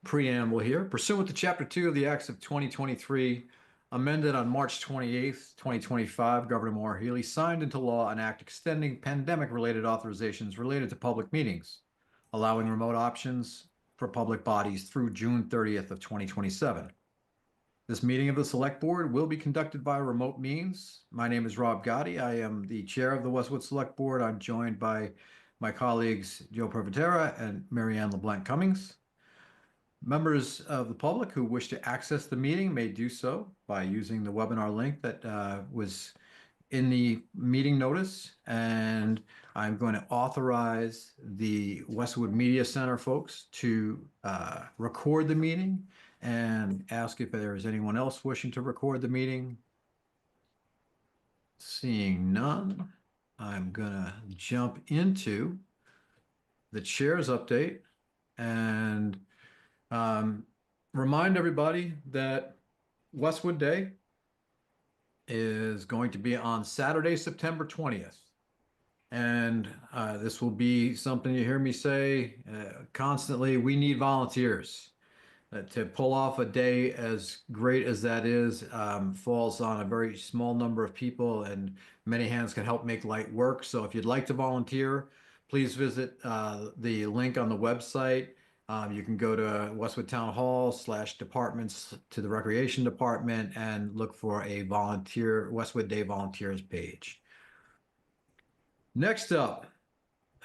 Preamble here. Pursuant to Chapter 2 of the Acts of 2023, amended on March 28th, 2025, Governor Maura Healey signed into law an act extending pandemic-related authorizations related to public meetings, allowing remote options for public bodies through June 30th of 2027. This meeting of the Select Board will be conducted by remote means. My name is Rob Gotti. I am the chair of the Westwood Select Board. I'm joined by my colleagues Joe Privatera and Marianne LeBlanc Cummings. Members of the public who wish to access the meeting may do so by using the webinar link that was in the meeting notice. And I'm going to authorize the Westwood Media Center folks to record the meeting and ask if there is anyone else wishing to record the meeting. Seeing none, I'm going to jump into the chair's update and remind everybody that Westwood Day is going to be on Saturday, September 20th. And this will be something you hear me say constantly. We need volunteers. To pull off a day as great as that is falls on a very small number of people, and many hands can help make light work. So if you'd like to volunteer, please visit the link on the website. You can go to Westwood Town Hall /departments to the Recreation Department and look for a volunteer Westwood Day volunteers page. Next up,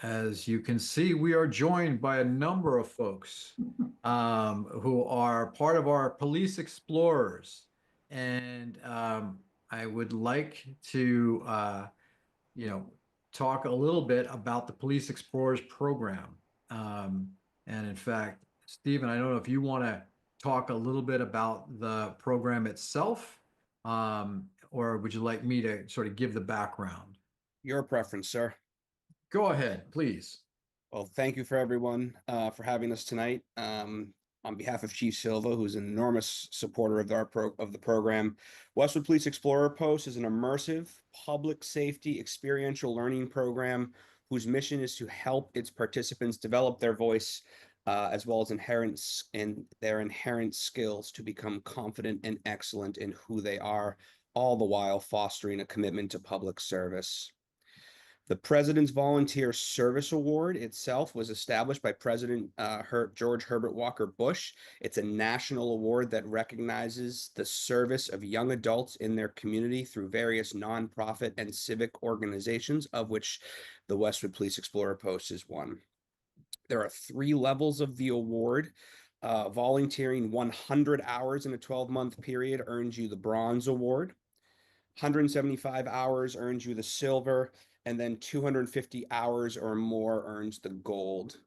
as you can see, we are joined by a number of folks who are part of our police explorers. And I would like to, talk a little bit about the Police Explorers program. And in fact, Stephen, I don't know if you want to talk a little bit about the program itself, or would you like me to sort of give the background? Your preference, sir. Go ahead, please. Well, thank you for everyone for having us tonight. On behalf of Chief Silva, who's an enormous supporter of the program, Westwood Police Explorer Post is an immersive public safety experiential learning program whose mission is to help its participants develop their voice as well as their inherent skills to become confident and excellent in who they are, all the while fostering a commitment to public service. The President's Volunteer Service Award itself was established by President George Herbert Walker Bush. It's a national award that recognizes the service of young adults in their community through various nonprofit and civic organizations, of which the Westwood Police Explorer Post is one. There are 3 levels of the award. Volunteering 100 hours in a 12-month period earns you the Bronze Award. 175 hours earns you the Silver, and then 250 hours or more earns the Gold.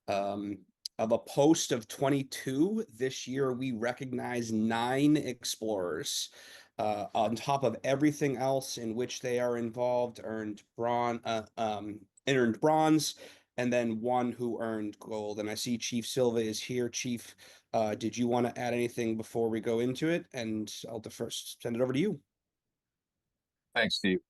Of a post of 22, this year we recognize 9 explorers. On top of everything else in which they are involved, earned bronze, and then 1 who earned gold. And I see Chief Silva is here. Chief, did you want to add anything before we go into it? And I'll first send it over to you. Thanks, Steve.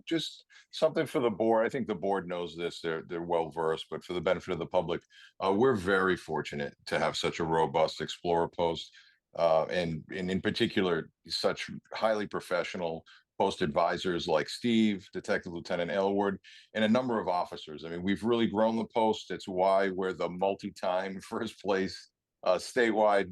Just something for the board. I think the board knows this. They're well versed, but for the benefit of the public, we're very fortunate to have such a robust Explorer Post, and in particular, such highly professional post advisors like Steve, Detective Lieutenant Aylward, and a number of officers. I mean, we've really grown the post. It's why we're the multi-time first place statewide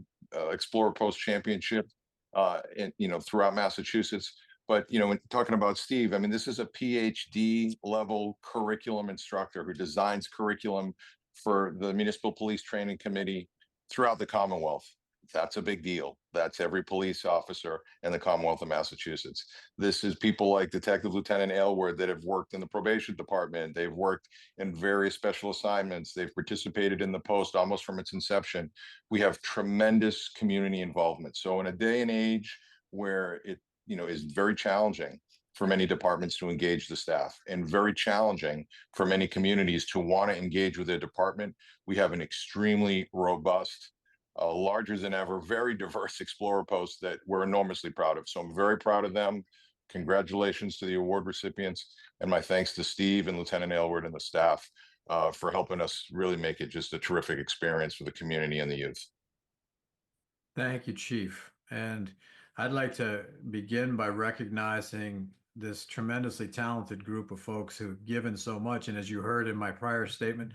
Explorer Post championship, throughout Massachusetts. But, when talking about Steve, I mean, this is a PhD level curriculum instructor who designs curriculum for the Municipal Police Training Committee throughout the Commonwealth. That's a big deal. That's every police officer in the Commonwealth of Massachusetts. This is people like Detective Lieutenant Aylward that have worked in the probation department. They've worked in various special assignments. They've participated in the post almost from its inception. We have tremendous community involvement. So in a day and age where it is very challenging for many departments to engage the staff and very challenging for many communities to want to engage with their department, we have an extremely robust, larger than ever, very diverse Explorer Post that we're enormously proud of. So I'm very proud of them. Congratulations to the award recipients, and my thanks to Steve and Lieutenant Aylward and the staff for helping us really make it just a terrific experience for the community and the youth. Thank you, Chief. And I'd like to begin by recognizing this tremendously talented group of folks who've given so much. And as you heard in my prior statement,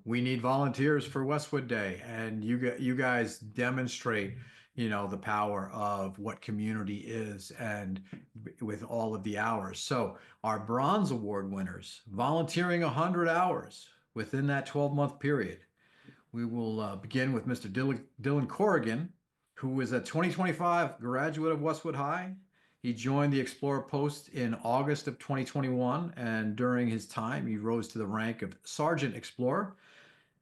we need volunteers for Westwood Day, and you guys demonstrate, the power of what community is, and with all of the hours. So our Bronze Award winners volunteering 100 hours within that 12-month period. We will begin with Mr. Dylan Corrigan, who is a 2025 graduate of Westwood High. He joined the Explorer Post in August of 2021, and during his time, he rose to the rank of Sergeant Explorer,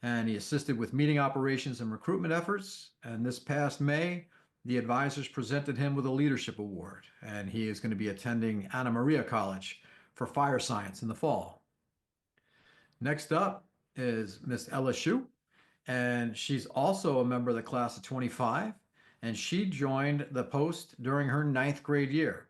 and he assisted with meeting operations and recruitment efforts. And this past May, the advisors presented him with a leadership award, and he is going to be attending Anna Maria College for fire science in the fall. Next up is Miss Ella Shue, and she's also a member of the class of 25, and she joined the post during her 9th grade year.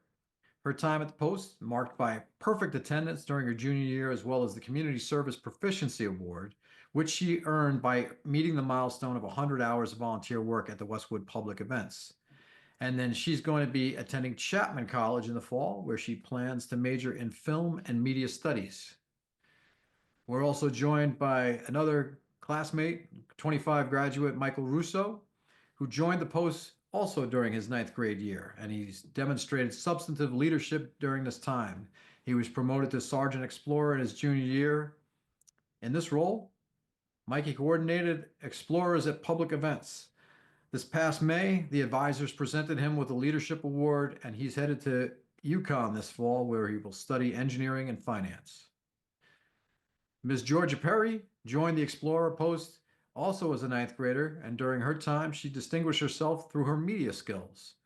Her time at the post, marked by perfect attendance during her junior year, as well as the Community Service Proficiency Award, which she earned by meeting the milestone of 100 hours of volunteer work at the Westwood Public Events. And then she's going to be attending Chapman College in the fall, where she plans to major in film and media studies. We're also joined by another classmate, 25 graduate Michael Russo, who joined the post also during his 9th grade year, and he's demonstrated substantive leadership during this time. He was promoted to Sergeant Explorer in his junior year. In this role, Mikey coordinated explorers at public events. This past May, the advisors presented him with a leadership award, and he's headed to UConn this fall, where he will study engineering and finance. Ms. Georgia Perry joined the Explorer Post also as a 9th grader, and during her time, she distinguished herself through her media skills.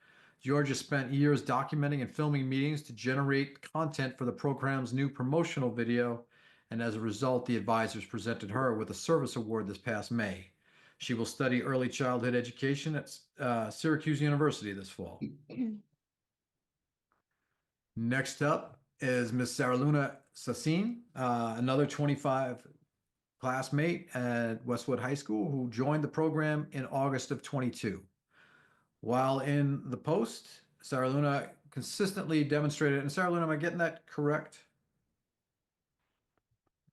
Georgia spent years documenting and filming meetings to generate content for the program's new promotional video, and as a result, the advisors presented her with a service award this past May. She will study early childhood education at Syracuse University this fall. Next up is Ms. Sarah Luna Sassin, another 25 classmate at Westwood High School, who joined the program in August of 22. While in the post, Sarah Luna consistently demonstrated, and Sarah Luna, am I getting that correct?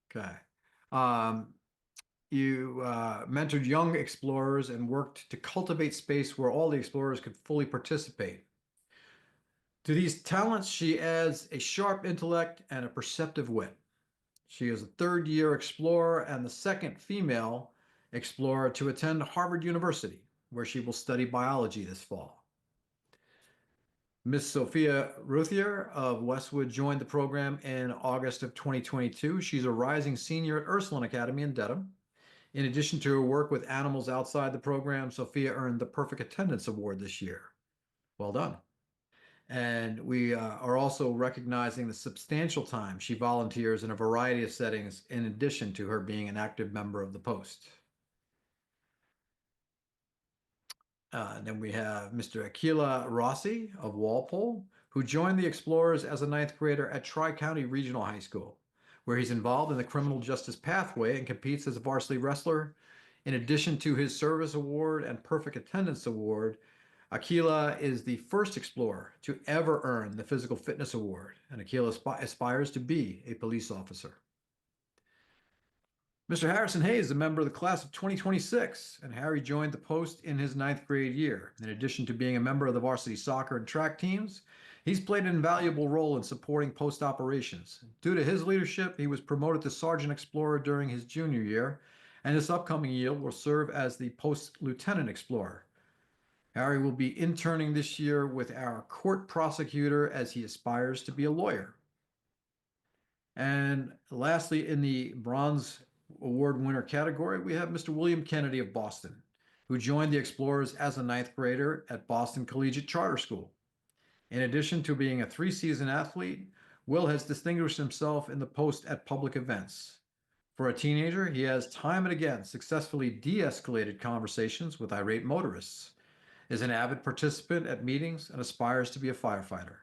Okay. You mentored young explorers and worked to cultivate space where all the explorers could fully participate. To these talents, she adds a sharp intellect and a perceptive wit. She is a 3rd-year explorer and the 2nd female explorer to attend Harvard University, where she will study biology this fall. Miss Sophia Ruthier of Westwood joined the program in August of 2022. She's a rising senior at Ursuline Academy in Dedham. In addition to her work with animals outside the program, Sophia earned the Perfect Attendance Award this year. Well done. And we are also recognizing the substantial time she volunteers in a variety of settings, in addition to her being an active member of the post. Then we have Mr. Aquila Rossi of Walpole, who joined the Explorers as a 9th grader at Tri-County Regional High School, where he's involved in the criminal justice pathway and competes as a varsity wrestler. In addition to his service award and perfect attendance award, Aquila is the first explorer to ever earn the Physical Fitness Award, and Aquila aspires to be a police officer. Mr. Harrison Hayes is a member of the class of 2026, and Harry joined the post in his 9th grade year. In addition to being a member of the varsity soccer and track teams, he's played an invaluable role in supporting post operations. Due to his leadership, he was promoted to Sergeant Explorer during his junior year, and this upcoming year will serve as the Post Lieutenant Explorer. Harry will be interning this year with our court prosecutor as he aspires to be a lawyer. And lastly, in the Bronze Award winner category, we have Mr. William Kennedy of Boston, who joined the Explorers as a 9th grader at Boston Collegiate Charter School. In addition to being a 3-season athlete, Will has distinguished himself in the post at public events. For a teenager, he has time and again successfully de-escalated conversations with irate motorists, is an avid participant at meetings, and aspires to be a firefighter.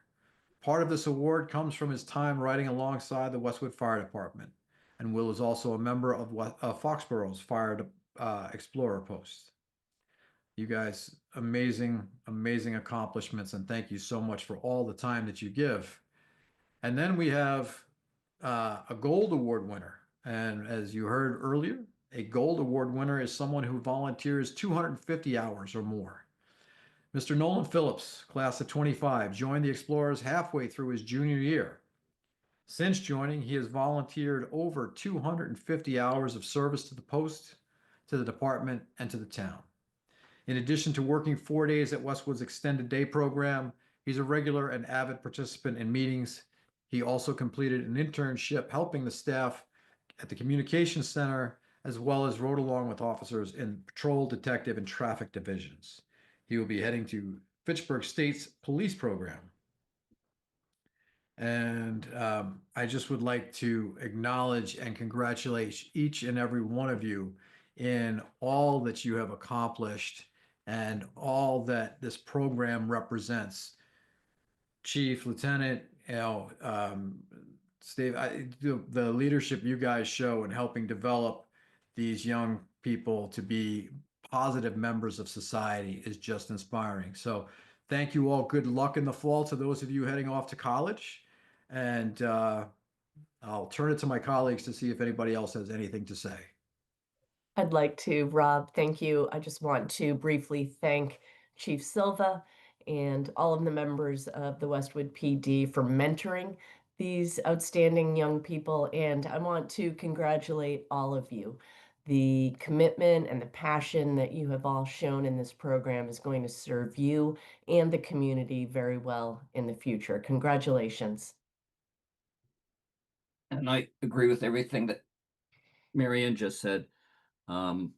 Part of this award comes from his time riding alongside the Westwood Fire Department, and Will is also a member of Foxborough's Fire Explorer Post. You guys, amazing, amazing accomplishments, and thank you so much for all the time that you give. And then we have a gold award winner. And as you heard earlier, a gold award winner is someone who volunteers 250 hours or more. Mr. Nolan Phillips, class of 25, joined the Explorers halfway through his junior year. Since joining, he has volunteered over 250 hours of service to the post, to the department, and to the town. In addition to working 4 days at Westwood's extended day program, he's a regular and avid participant in meetings. He also completed an internship helping the staff at the communications center, as well as rode along with officers in patrol, detective, and traffic divisions. He will be heading to Fitchburg State's police program. And I just would like to acknowledge and congratulate each and every one of you in all that you have accomplished and all that this program represents. Chief, Lieutenant, Steve, the leadership you guys show in helping develop these young people to be positive members of society is just inspiring. So thank you all. Good luck in the fall to those of you heading off to college. And I'll turn it to my colleagues to see if anybody else has anything to say. I'd like to, Rob, thank you. I just want to briefly thank Chief Silva and all of the members of the Westwood PD for mentoring these outstanding young people. And I want to congratulate all of you. The commitment and the passion that you have all shown in this program is going to serve you and the community very well in the future. Congratulations. And I agree with everything that Marianne just said. I'd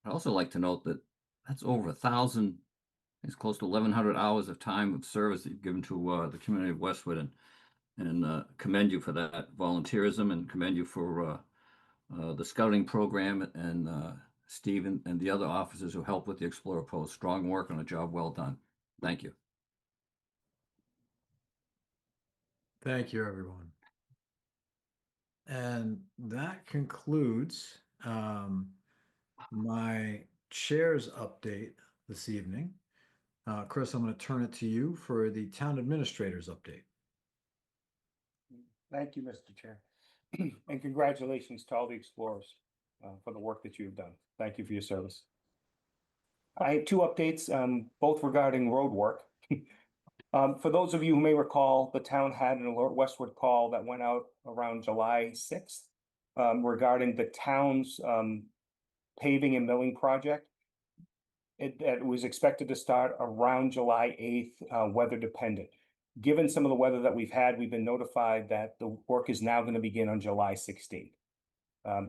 also like to note that that's over 1,000, it's close to 1,100 hours of time of service that you've given to the community of Westwood, and commend you for that volunteerism, and commend you for the scouting program, and Steve and the other officers who helped with the Explorer Post. Strong work and a job well done. Thank you. Thank you, everyone. And that concludes my chair's update this evening. Chris, I'm going to turn it to you for the town administrator's update. Thank you, Mr. Chair. And congratulations to all the explorers for the work that you've done. Thank you for your service. I have two updates, both regarding road work. For those of you who may recall, the town had an alert Westwood call that went out around July 6th regarding the town's paving and milling project. It was expected to start around July 8th, weather dependent. Given some of the weather that we've had, we've been notified that the work is now going to begin on July 16th.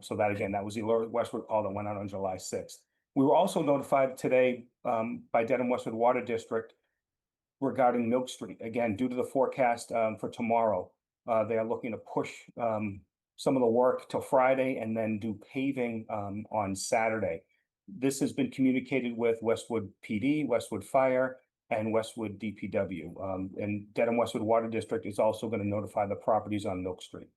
So that, again, that was the alert Westwood call that went out on July 6th. We were also notified today by Dedham Westwood Water District regarding Milk Street. Again, due to the forecast for tomorrow, they are looking to push some of the work till Friday and then do paving on Saturday. This has been communicated with Westwood PD, Westwood Fire, and Westwood DPW. And Dedham Westwood Water District is also going to notify the properties on Milk Street.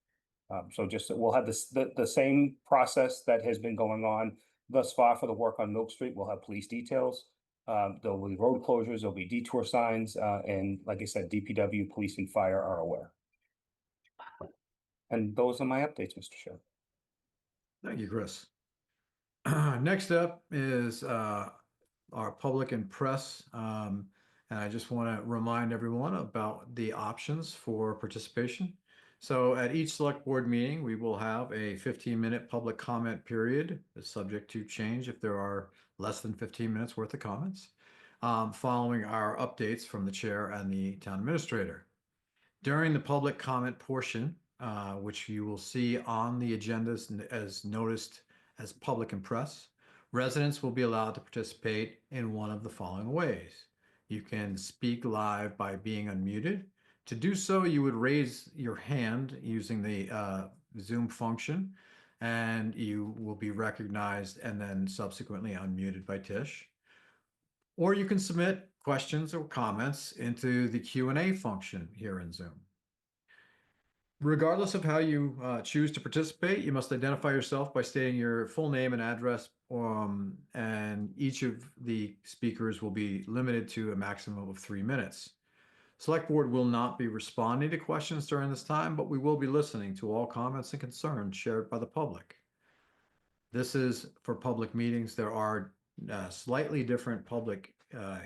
So just we'll have the same process that has been going on thus far for the work on Milk Street. We'll have police details. There'll be road closures, there'll be detour signs, and like I said, DPW, police, and fire are aware. And those are my updates, Mr. Chair. Thank you, Chris. Next up is our public and press. And I just want to remind everyone about the options for participation. So at each select board meeting, we will have a 15-minute public comment period, subject to change if there are less than 15 minutes worth of comments, following our updates from the chair and the town administrator. During the public comment portion, which you will see on the agendas as noticed as public and press, residents will be allowed to participate in one of the following ways. You can speak live by being unmuted. To do so, you would raise your hand using the Zoom function, and you will be recognized and then subsequently unmuted by Tish. Or you can submit questions or comments into the Q&A function here in Zoom. Regardless of how you choose to participate, you must identify yourself by stating your full name and address, and each of the speakers will be limited to a maximum of 3 minutes. Select Board will not be responding to questions during this time, but we will be listening to all comments and concerns shared by the public. This is for public meetings. There are slightly different public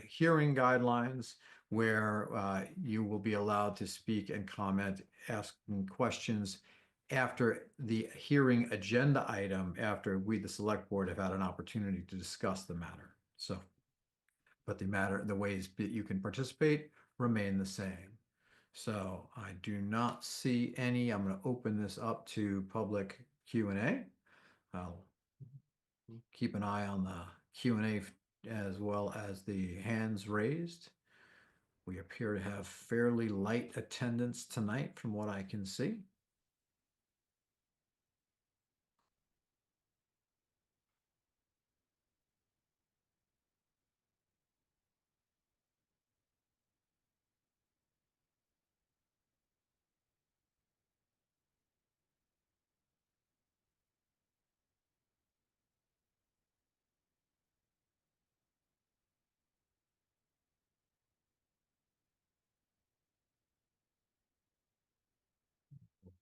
hearing guidelines where you will be allowed to speak and comment, asking questions after the hearing agenda item, after we, the Select Board, have had an opportunity to discuss the matter. So, but the ways that you can participate remain the same. So I do not see any. I'm going to open this up to public Q&A. I'll keep an eye on the Q&A as well as the hands raised. We appear to have fairly light attendance tonight from what I can see.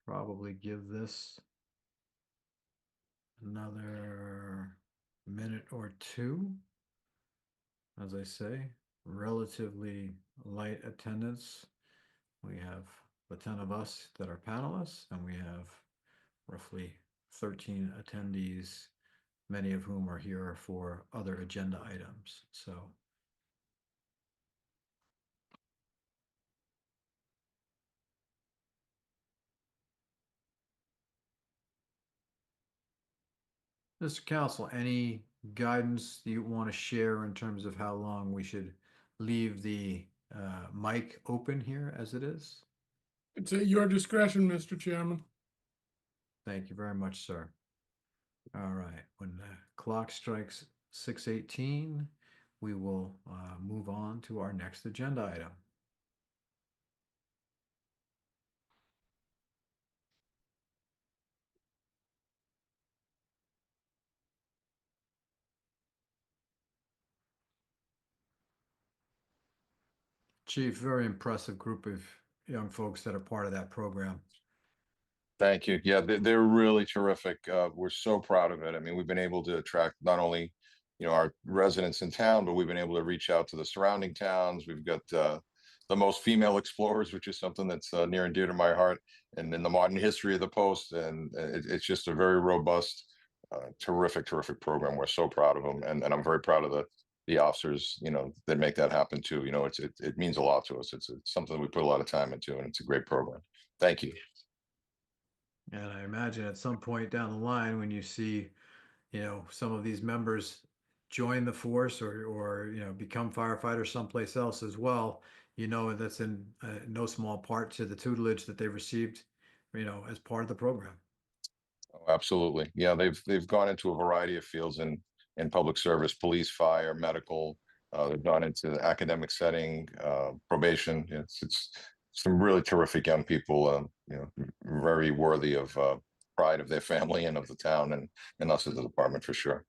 We'll probably give this another minute or two. As I say, relatively light attendance. We have the 10 of us that are panelists, and we have roughly 13 attendees, many of whom are here for other agenda items. So Mr. Council, any guidance you want to share in terms of how long we should leave the mic open here as it is? It's at your discretion, Mr. Chairman. Thank you very much, sir. All right, when the clock strikes 6:18, we will move on to our next agenda item. Chief, very impressive group of young folks that are part of that program. Thank you. Yeah, they're really terrific. We're so proud of it. I mean, we've been able to attract not only, our residents in town, but we've been able to reach out to the surrounding towns. We've got the most female explorers, which is something that's near and dear to my heart, and in the modern history of the post. And it's just a very robust, terrific program. We're so proud of them, and I'm very proud of the officers, that make that happen too. It means a lot to us. It's something we put a lot of time into, and it's a great program. Thank you. And I imagine at some point down the line, when you see, some of these members join the force or become firefighters someplace else as well, that's in no small part to the tutelage that they've received, as part of the program. Oh, absolutely. Yeah, they've gone into a variety of fields in public service, police, fire, medical. They've gone into the academic setting, probation. It's some really terrific young people, very worthy of pride of their family and of the town and us as a department for sure.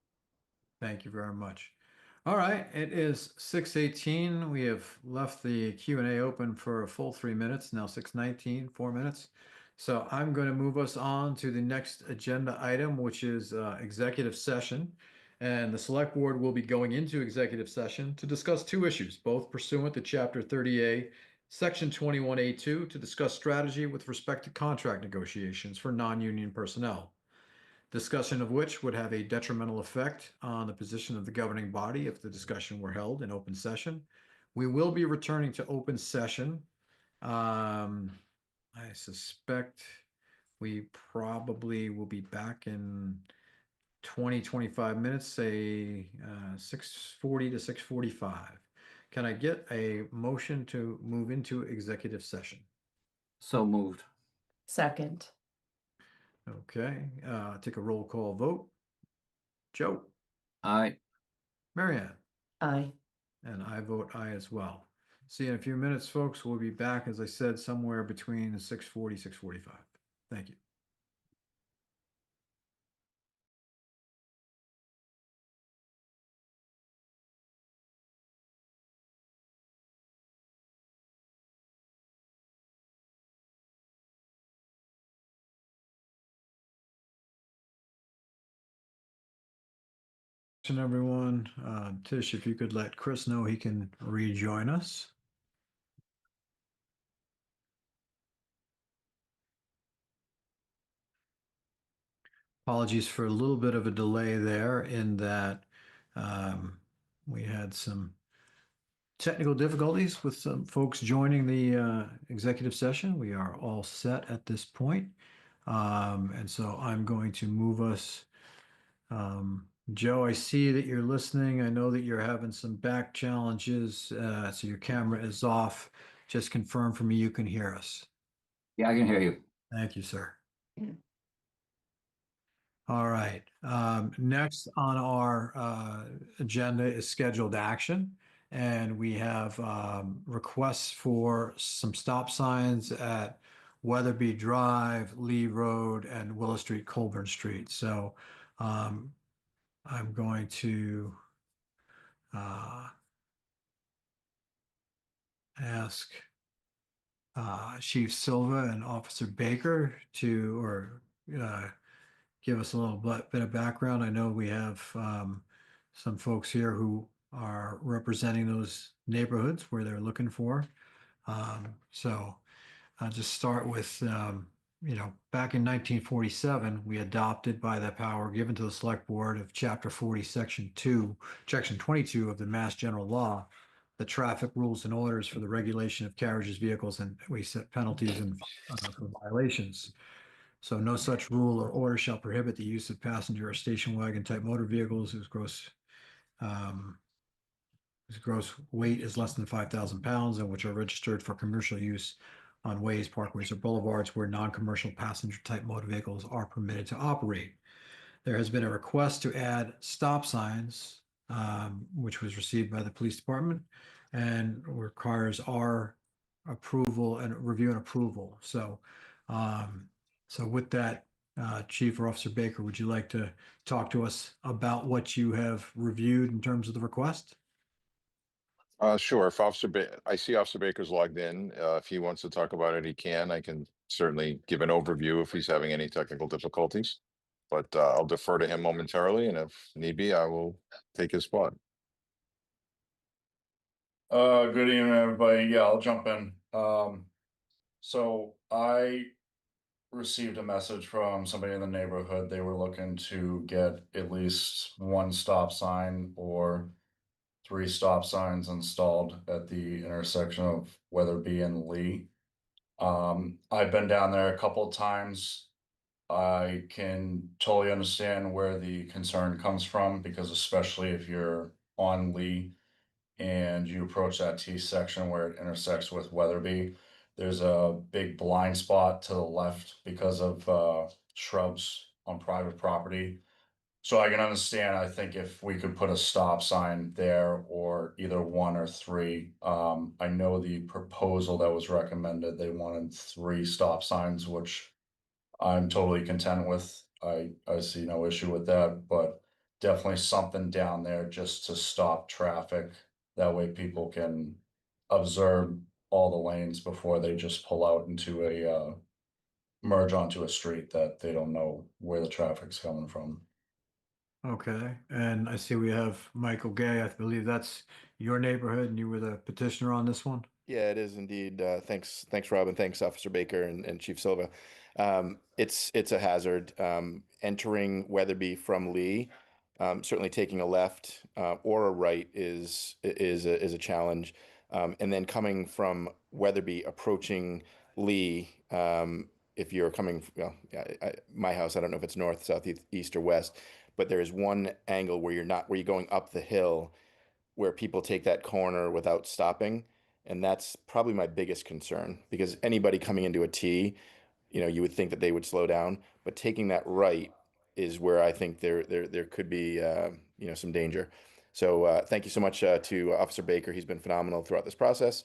Thank you very much. All right, it is 6:18. We have left the Q&A open for a full 3 minutes, now 6:19, 4 minutes. So I'm going to move us on to the next agenda item, which is executive session. And the Select Board will be going into executive session to discuss two issues, both pursuant to Chapter 30A, Section 21A2, to discuss strategy with respect to contract negotiations for non-union personnel. Discussion of which would have a detrimental effect on the position of the governing body if the discussion were held in open session. We will be returning to open session. I suspect we probably will be back in 20-25 minutes, say 6:40 to 6:45. Can I get a motion to move into executive session? So moved. Second. Okay, take a roll call vote. Joe, Aye. Marianne, Aye. and I vote aye as well. See you in a few minutes, folks. We'll be back, as I said, somewhere between 6:40, 6:45. Thank you. Everyone, Tish, if you could let Chris know he can rejoin us. Apologies for a little bit of a delay there in that we had some technical difficulties with some folks joining the executive session. We are all set at this point. And so I'm going to move us. Joe, I see that you're listening. I know that you're having some back challenges, so your camera is off. Just confirm for me you can hear us. Yeah, I can hear you. Thank you, sir. All right. Next on our agenda is scheduled action. And we have requests for some stop signs at Weatherbee Drive, Lee Road, and Willow Street, Colburn Street. So I'm going to ask Chief Silva and Officer Baker to give us a little bit of background. I know we have some folks here who are representing those neighborhoods where they're looking for. So I'll just start with, back in 1947, we adopted by the power given to the Select Board of Chapter 40, Section 22 of the Mass General Law, the traffic rules and orders for the regulation of carriages, vehicles, and we set penalties and for violations. So no such rule or order shall prohibit the use of passenger or station wagon type motor vehicles whose gross weight is less than 5,000 pounds and which are registered for commercial use on ways, parkways, or boulevards where non-commercial passenger type motor vehicles are permitted to operate. There has been a request to add stop signs, which was received by the police department and requires our approval and review and approval. So with that, Chief or Officer Baker, would you like to talk to us about what you have reviewed in terms of the request? Sure. If I see Officer Baker's logged in. If he wants to talk about it, he can. I can certainly give an overview if he's having any technical difficulties. But I'll defer to him momentarily, and if need be, I will take his spot. Good evening, everybody. Yeah, I'll jump in. So I received a message from somebody in the neighborhood. They were looking to get at least one stop sign or 3 stop signs installed at the intersection of Weatherby and Lee. I've been down there a couple of times. I can totally understand where the concern comes from because especially if you're on Lee and you approach that T section where it intersects with Weatherby, there's a big blind spot to the left because of shrubs on private property. So I can understand, I think if we could put a stop sign there or either 1 or 3. I know the proposal that was recommended, they wanted 3 stop signs, which I'm totally content with. I see no issue with that, but definitely something down there just to stop traffic. That way people can observe all the lanes before they just pull out into a merge onto a street that they don't know where the traffic's coming from. Okay, and I see we have Michael Gay. I believe that's your neighborhood and you were the petitioner on this one? Yeah, it is indeed. Thanks, Rob, and thanks, Officer Baker and Chief Silva. It's a hazard. Entering Weatherby from Lee, certainly taking a left or a right is a challenge. And then coming from Weatherby, approaching Lee, if you're coming, my house, I don't know if it's north, south, east, or west, but there is one angle where you're going up the hill, where people take that corner without stopping. And that's probably my biggest concern because anybody coming into a T, you would think that they would slow down, but taking that right is where I think there could be, some danger. So thank you so much to Officer Baker. He's been phenomenal throughout this process.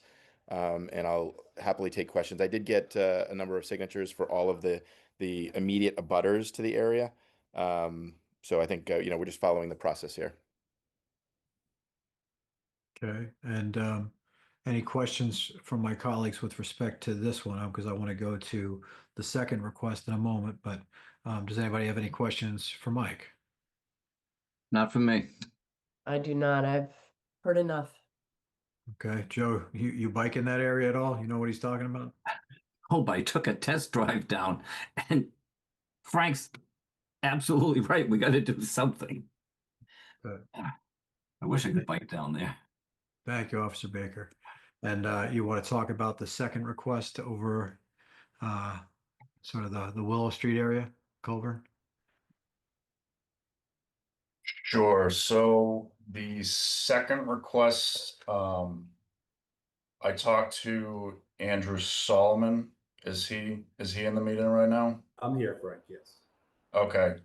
And I'll happily take questions. I did get a number of signatures for all of the immediate abutters to the area. So I think, we're just following the process here. Okay, and any questions from my colleagues with respect to this one? Because I want to go to the second request in a moment, but does anybody have any questions for Mike? Not for me. I do not. I've heard enough. Okay, Joe, you bike in that area at all? You know what he's talking about? Oh, but I took a test drive down, and Frank's absolutely right. We got to do something. Good. I wish I could bike down there. Thank you, Officer Baker. And you want to talk about the second request over sort of the Willow Street area, Colburn? Sure. So the second request, I talked to Andrew Solomon. Is he in the meeting right now? I'm here, Frank, yes. Okay.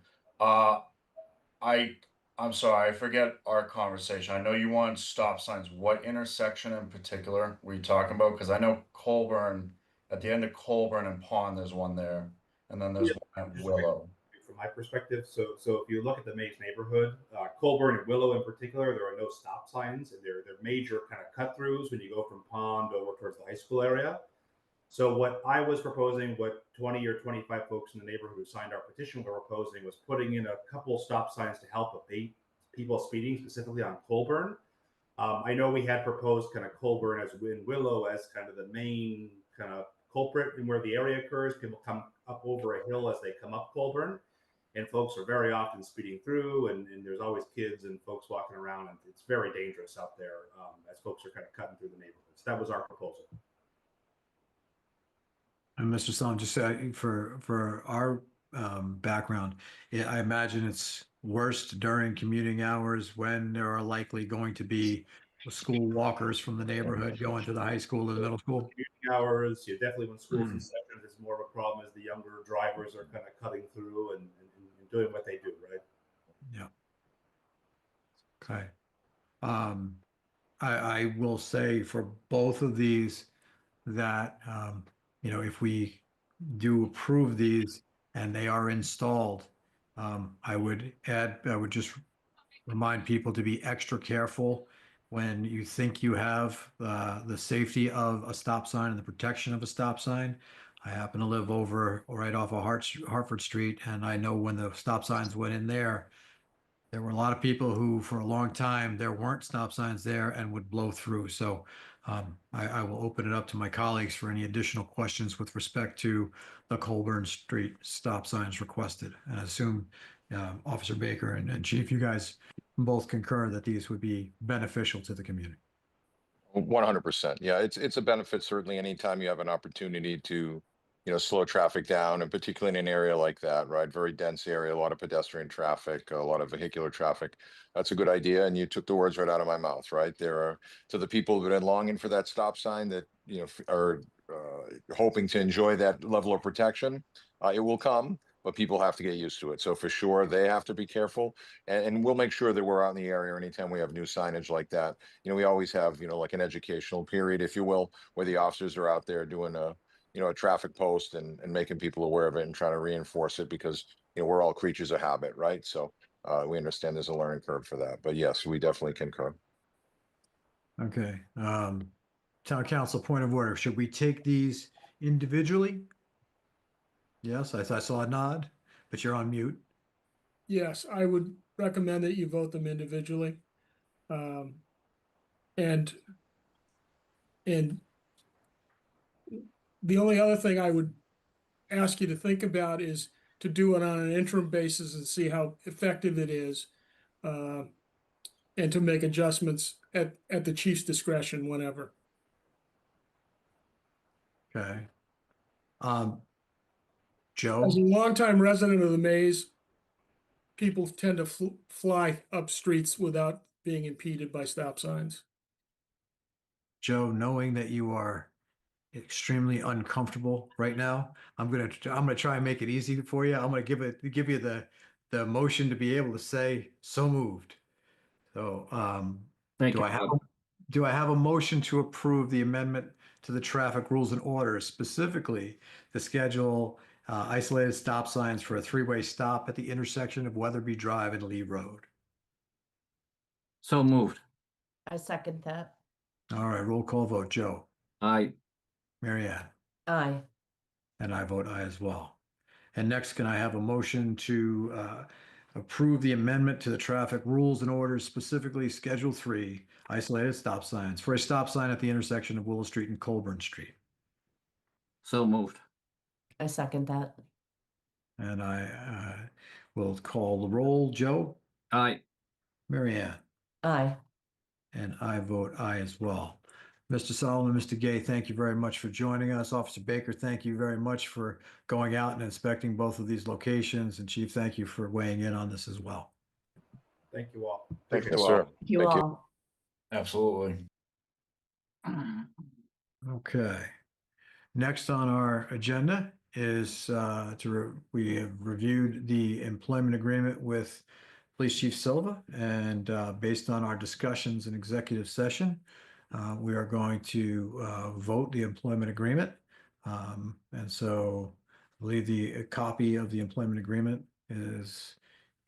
I'm sorry, I forget our conversation. I know you want stop signs. What intersection in particular were you talking about? Because I know Colburn, at the end of Colburn and Pond, there's one there, and then there's one at Willow. From my perspective, so if you look at the Maze neighborhood, Colburn and Willow in particular, there are no stop signs, and they're major kind of cut throughs when you go from Pond over towards the high school area. So what I was proposing, what 20 or 25 folks in the neighborhood who signed our petition were proposing, was putting in a couple stop signs to help abate people speeding, specifically on Colburn. I know we had proposed kind of Colburn as in Willow as kind of the main kind of culprit in where the area occurs. People come up over a hill as they come up Colburn, and folks are very often speeding through, and there's always kids and folks walking around, and it's very dangerous out there as folks are kind of cutting through the neighborhoods. That was our proposal. And Mr. Solomon, just for our background, I imagine it's worst during commuting hours when there are likely going to be school walkers from the neighborhood going to the high school or the middle school. Commuting hours, definitely when school's in session, it's more of a problem as the younger drivers are kind of cutting through and doing what they do, right? Yeah. Okay. I will say for both of these that, if we do approve these and they are installed, I would just remind people to be extra careful when you think you have the safety of a stop sign and the protection of a stop sign. I happen to live over right off of Hartford Street, and I know when the stop signs went in there were a lot of people who, for a long time, there weren't stop signs there and would blow through. So I will open it up to my colleagues for any additional questions with respect to the Colburn Street stop signs requested. And I assume Officer Baker and Chief, you guys both concur that these would be beneficial to the community. 100%. Yeah, it's a benefit certainly anytime you have an opportunity to, slow traffic down, and particularly in an area like that, right? Very dense area, a lot of pedestrian traffic, a lot of vehicular traffic. That's a good idea, and you took the words right out of my mouth, right? There are, to the people who've been longing for that stop sign that are hoping to enjoy that level of protection. It will come, but people have to get used to it. So for sure, they have to be careful, and we'll make sure that we're out in the area anytime we have new signage like that. We always have, like an educational period, if you will, where the officers are out there doing a traffic post and making people aware of it and trying to reinforce it, because, we're all creatures of habit, right? So we understand there's a learning curve for that, but yes, we definitely concur. Okay. Town Council, point of order. Should we take these individually? Yes, I saw a nod, but you're on mute. Yes, I would recommend that you vote them individually. And the only other thing I would ask you to think about is to do it on an interim basis and see how effective it is. And to make adjustments at the chief's discretion whenever. Okay. Joe? As a longtime resident of the maze, people tend to fly up streets without being impeded by stop signs. Joe, knowing that you are extremely uncomfortable right now, I'm gonna try and make it easy for you. I'm gonna give you the motion to be able to say so moved. So, Thank do you, I have, Rob. do I have a motion to approve the amendment to the traffic rules and orders, specifically to schedule isolated stop signs for a three-way stop at the intersection of Weatherby Drive and Lee Road? So moved. I second that. All right, roll call vote. Joe, Aye. Mary Ann, Aye. and I vote aye as well. And next, can I have a motion to approve the amendment to the traffic rules and orders, specifically Schedule 3, isolated stop signs for a stop sign at the intersection of Willow Street and Colburn Street? So moved. I second that. And I will call the roll. Joe, Aye. Mary Ann, Aye. and I vote aye as well. Mr. Solomon, Mr. Gay, thank you very much for joining us. Officer Baker, thank you very much for going out and inspecting both of these locations. And Chief, thank you for weighing in on this as well. Thank you all. Thank you Yes, all. sir. Thank you Thank you. all. Absolutely. Okay. Next on our agenda is we have reviewed the employment agreement with Police Chief Silva, and based on our discussions in executive session, we are going to vote the employment agreement. And so I believe a copy of the employment agreement is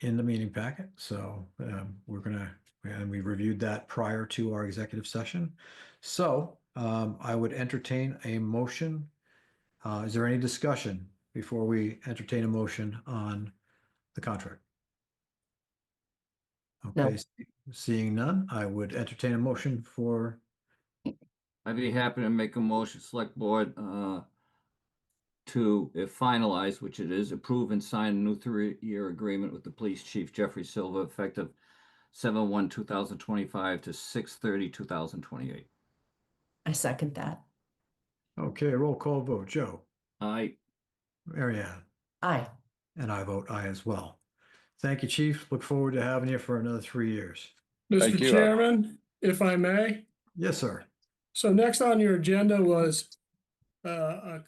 in the meeting packet. So and we reviewed that prior to our executive session. So I would entertain a motion. Is there any discussion before we entertain a motion on the contract? No. Okay, seeing none, I would entertain a motion for, I'd be happy to make a motion, select board, to, if finalized, which it is, approve and sign a new 3-year agreement with the police chief, Jeffrey Silva, effective 7/1/2025 to 6/30/2028. I second that. okay, roll call vote. Joe, Aye. Mary Ann, Aye. and I vote aye as well. Thank you, Chief. Look forward to having you for another 3 years. Thank Mr. you. Chairman, if I may. Yes, sir. So next on your agenda was a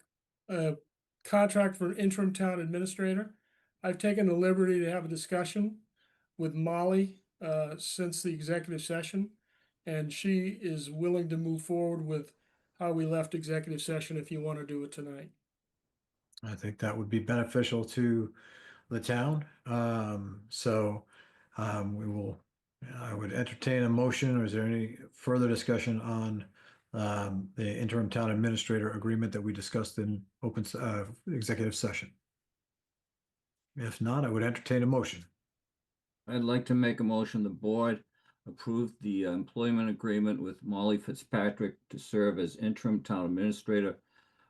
contract for interim town administrator. I've taken the liberty to have a discussion with Molly since the executive session, and she is willing to move forward with how we left executive session if you want to do it tonight. I think that would be beneficial to the town. I would entertain a motion, or is there any further discussion on the interim town administrator agreement that we discussed in executive session? If not, I would entertain a motion. I'd like to make a motion, the board approve the employment agreement with Molly Fitzpatrick to serve as interim town administrator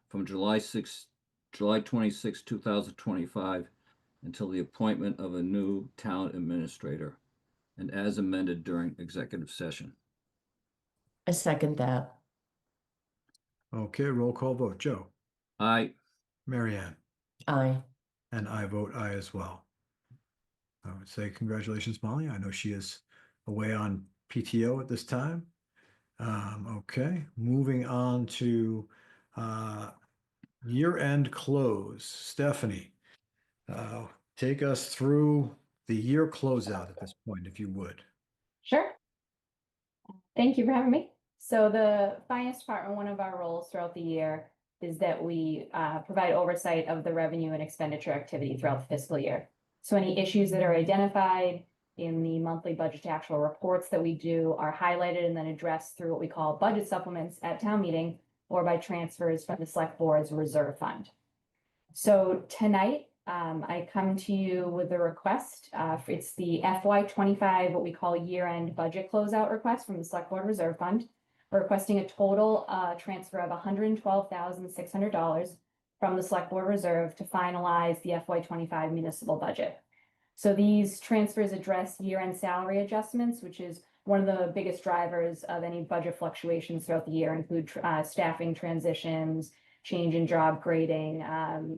from July 26, 2025 until the appointment of a new town administrator, and as amended during executive session. I second that. Okay, roll call vote. Joe, Aye. Mary Ann, Aye. and I vote aye as well. I would say congratulations, Molly. I know she is away on PTO at this time. Okay, moving on to year-end close. Stephanie, take us through the year closeout at this point, if you would. Sure. Thank you for having me. So the finance department, one of our roles throughout the year is that we provide oversight of the revenue and expenditure activity throughout the fiscal year. So any issues that are identified in the monthly budget to actual reports that we do are highlighted and then addressed through what we call budget supplements at town meeting or by transfers from the select board's reserve fund. So tonight, I come to you with a request. It's the FY25, what we call year-end budget closeout request from the select board reserve fund. We're requesting a total transfer of $112,600 from the select board reserve to finalize the FY25 municipal budget. So these transfers address year-end salary adjustments, which is one of the biggest drivers of any budget fluctuations throughout the year, include staffing transitions, change in job grading,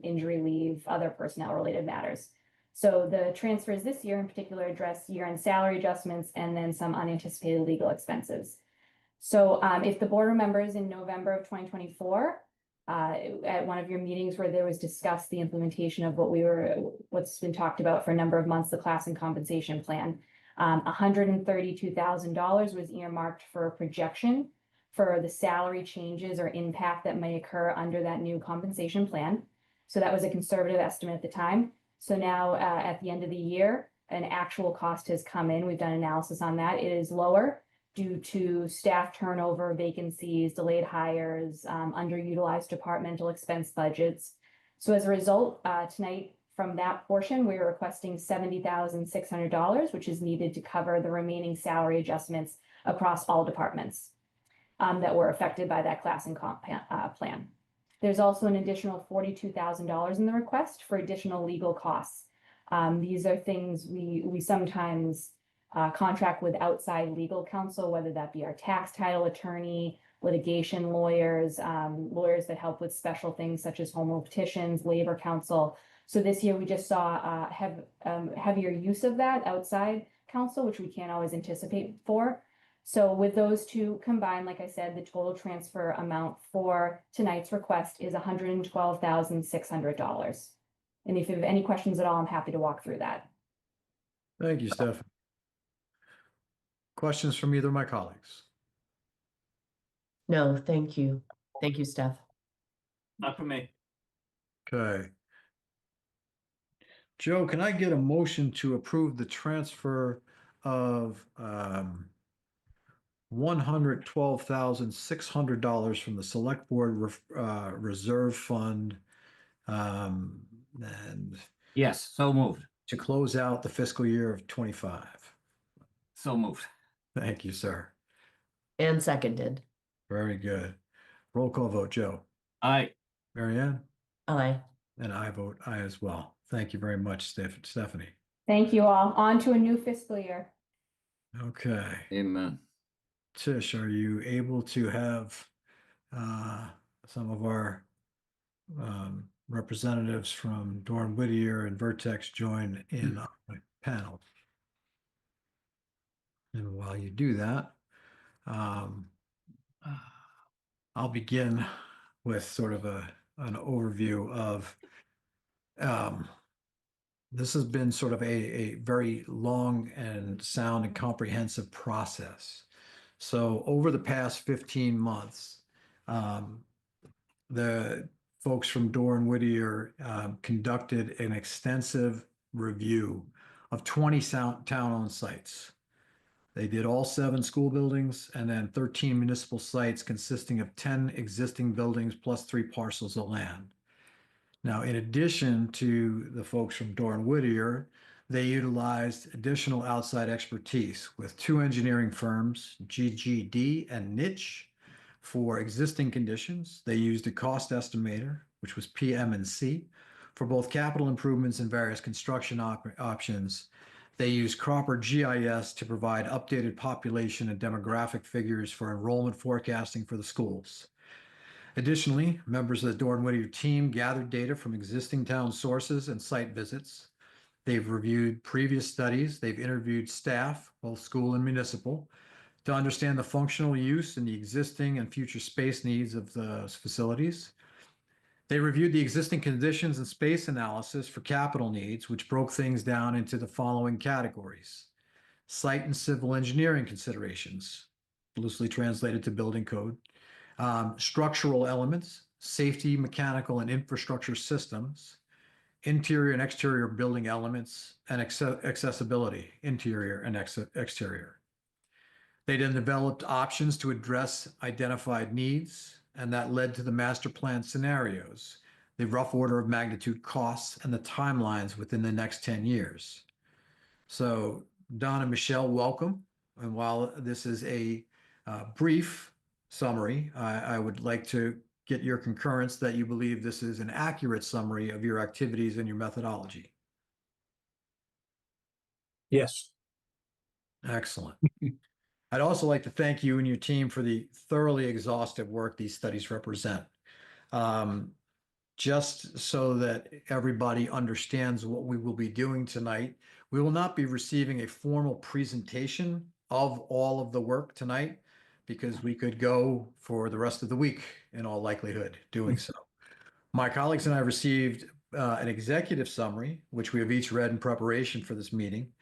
injury leave, other personnel related matters. So the transfers this year in particular address year-end salary adjustments and then some unanticipated legal expenses. So if the board remembers in November of 2024, at one of your meetings where there was discussed the implementation of what's been talked about for a number of months, the class and compensation plan. $132,000 was earmarked for a projection for the salary changes or impact that may occur under that new compensation plan. So that was a conservative estimate at the time. So now at the end of the year, an actual cost has come in. We've done analysis on that. It is lower due to staff turnover, vacancies, delayed hires, underutilized departmental expense budgets. So as a result, tonight from that portion, we're requesting $70,600, which is needed to cover the remaining salary adjustments across all departments that were affected by that class and comp plan. There's also an additional $42,000 in the request for additional legal costs. These are things we sometimes contract with outside legal counsel, whether that be our tax title attorney, litigation lawyers, lawyers that help with special things such as home rule petitions, labor counsel. So this year we just saw heavier use of that outside counsel, which we can't always anticipate for. So with those two combined, like I said, the total transfer amount for tonight's request is $112,600. And if you have any questions at all, I'm happy to walk through that. Thank you, Steph. Questions from either of my colleagues? No, thank you. Thank you, Steph. Not for me. Okay. Joe, can I get a motion to approve the transfer of $112,600 from the Select Board Reserve Fund and Yes, so moved. to close out the fiscal year of 25? So moved. Thank you, sir. And seconded. Very good. Roll call vote, Joe. Aye. Mary Ann? Aye. And I vote aye as well. Thank you very much, Stephanie. Thank you all. On to a new fiscal year. Okay. Amen. Tish, are you able to have some of our representatives from Dorn Whittier and Vertex join in on the panel? And while you do that, I'll begin with sort of an overview of this has been sort of a very long and sound and comprehensive process. So over the past 15 months, the folks from Dorn Whittier conducted an extensive review of 20 town-owned sites. They did all 7 school buildings and then 13 municipal sites consisting of 10 existing buildings plus 3 parcels of land. Now, in addition to the folks from Dorn Whittier, they utilized additional outside expertise with 2 engineering firms, GGD and Niche, for existing conditions. They used a cost estimator, which was PM&C, for both capital improvements and various construction options. They used Cropper GIS to provide updated population and demographic figures for enrollment forecasting for the schools. Additionally, members of the Dorn Whittier team gathered data from existing town sources and site visits. They've reviewed previous studies. They've interviewed staff, both school and municipal, to understand the functional use and the existing and future space needs of the facilities. They reviewed the existing conditions and space analysis for capital needs, which broke things down into the following categories: site and civil engineering considerations, loosely translated to building code, structural elements, safety, mechanical, and infrastructure systems, interior and exterior building elements, and accessibility, interior and exterior. They then developed options to address identified needs, and that led to the master plan scenarios, the rough order of magnitude costs, and the timelines within the next 10 years. So, Don and Michelle, welcome. And while this is a brief summary, I would like to get your concurrence that you believe this is an accurate summary of your activities and your methodology. Yes. Excellent. I'd also like to thank you and your team for the thoroughly exhaustive work these studies represent. Just so that everybody understands what we will be doing tonight, we will not be receiving a formal presentation of all of the work tonight, because we could go for the rest of the week in all likelihood doing so. My colleagues and I received an executive summary, which we have each read in preparation for this meeting.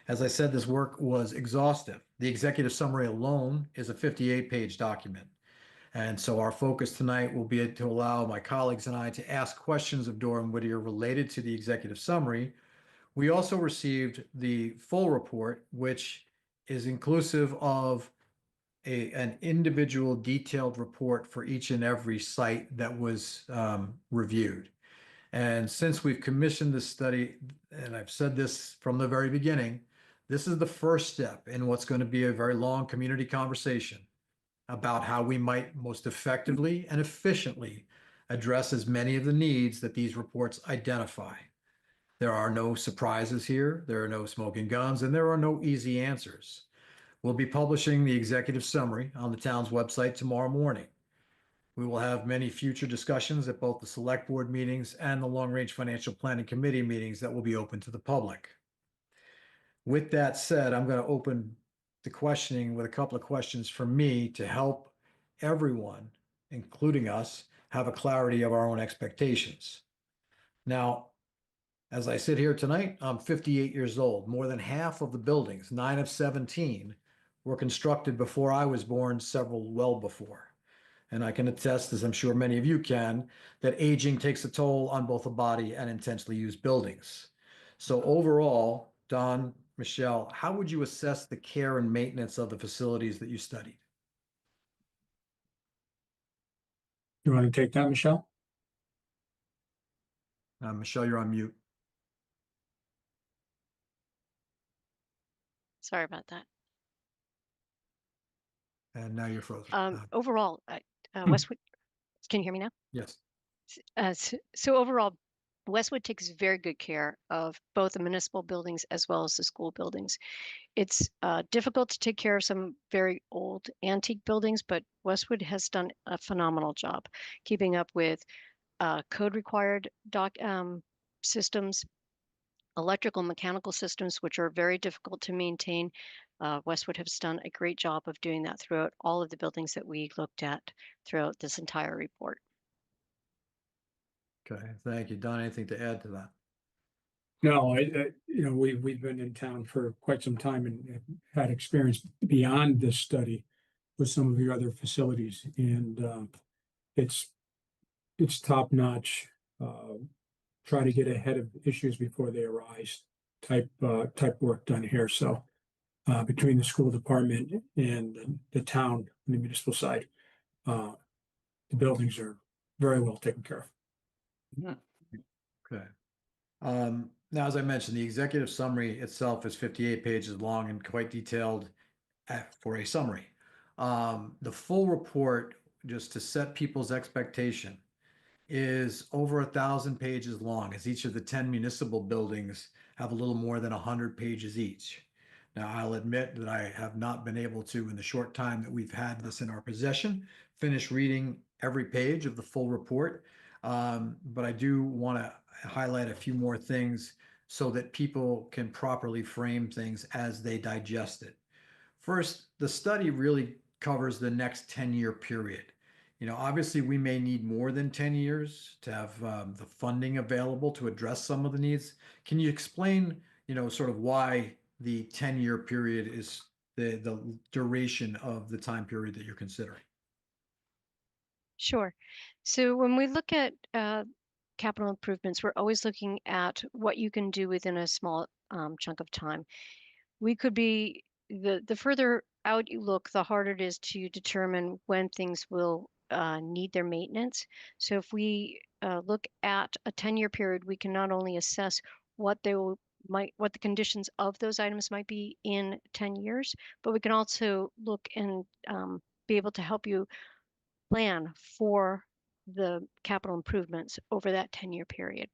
As I said, this work was exhaustive. The executive summary alone is a 58-page document. And so our focus tonight will be to allow my colleagues and I to ask questions of Dora and Whittier related to the executive summary. We also received the full report, which is inclusive of an individual detailed report for each and every site that was reviewed. And since we've commissioned this study, and I've said this from the very beginning, this is the first step in what's going to be a very long community conversation about how we might most effectively and efficiently address as many of the needs that these reports identify. There are no surprises here, there are no smoking guns, and there are no easy answers. We'll be publishing the executive summary on the town's website tomorrow morning. We will have many future discussions at both the select board meetings and the long range financial planning committee meetings that will be open to the public. With that said, I'm going to open the questioning with a couple of questions from me to help everyone, including us, have a clarity of our own expectations. Now, as I sit here tonight, I'm 58 years old. More than half of the buildings, 9 of 17, were constructed before I was born, several well before. And I can attest, as I'm sure many of you can, that aging takes a toll on both the body and intensely used buildings. So overall, Don, Michelle, how would you assess the care and maintenance of the facilities that you studied? You want to take that, Michelle? Michelle, you're on mute. Sorry about that. And now you're frozen. Overall, Westwood, can you hear me now? Yes. So overall, Westwood takes very good care of both the municipal buildings as well as the school buildings. It's difficult to take care of some very old antique buildings, but Westwood has done a phenomenal job keeping up with code required systems, electrical mechanical systems, which are very difficult to maintain. Westwood has done a great job of doing that throughout all of the buildings that we looked at throughout this entire report. Okay, thank you. Don, anything to add to that? No, we've been in town for quite some time and have had experience beyond this study with some of your other facilities, and it's top notch. Try to get ahead of issues before they arise type work done here. So between the school department and the town and the municipal side, the buildings are very well taken care of. Okay. Now, as I mentioned, the executive summary itself is 58 pages long and quite detailed for a summary. The full report, just to set people's expectation, is over 1,000 pages long, as each of the 10 municipal buildings have a little more than 100 pages each. Now, I'll admit that I have not been able to, in the short time that we've had this in our possession, finish reading every page of the full report. But I do want to highlight a few more things so that people can properly frame things as they digest it. First, the study really covers the next 10-year period. Obviously we may need more than 10 years to have the funding available to address some of the needs. Can you explain, sort of why the 10-year period is the duration of the time period that you're considering? Sure. So when we look at capital improvements, we're always looking at what you can do within a small chunk of time. We could be, the further out you look, the harder it is to determine when things will need their maintenance. So if we look at a 10-year period, we can not only assess what what the conditions of those items might be in 10 years, but we can also look and be able to help you plan for the capital improvements over that 10-year period.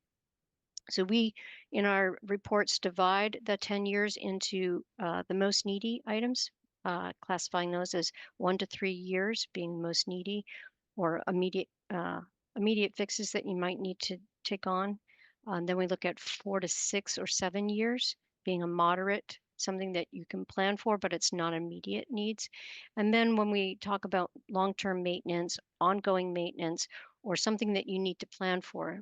So we, in our reports, divide the 10 years into the most needy items, classifying those as 1 to 3 years being most needy, or immediate fixes that you might need to take on. Then we look at 4 to 6 or 7 years being a moderate, something that you can plan for, but it's not immediate needs. And then when we talk about long-term maintenance, ongoing maintenance, or something that you need to plan for,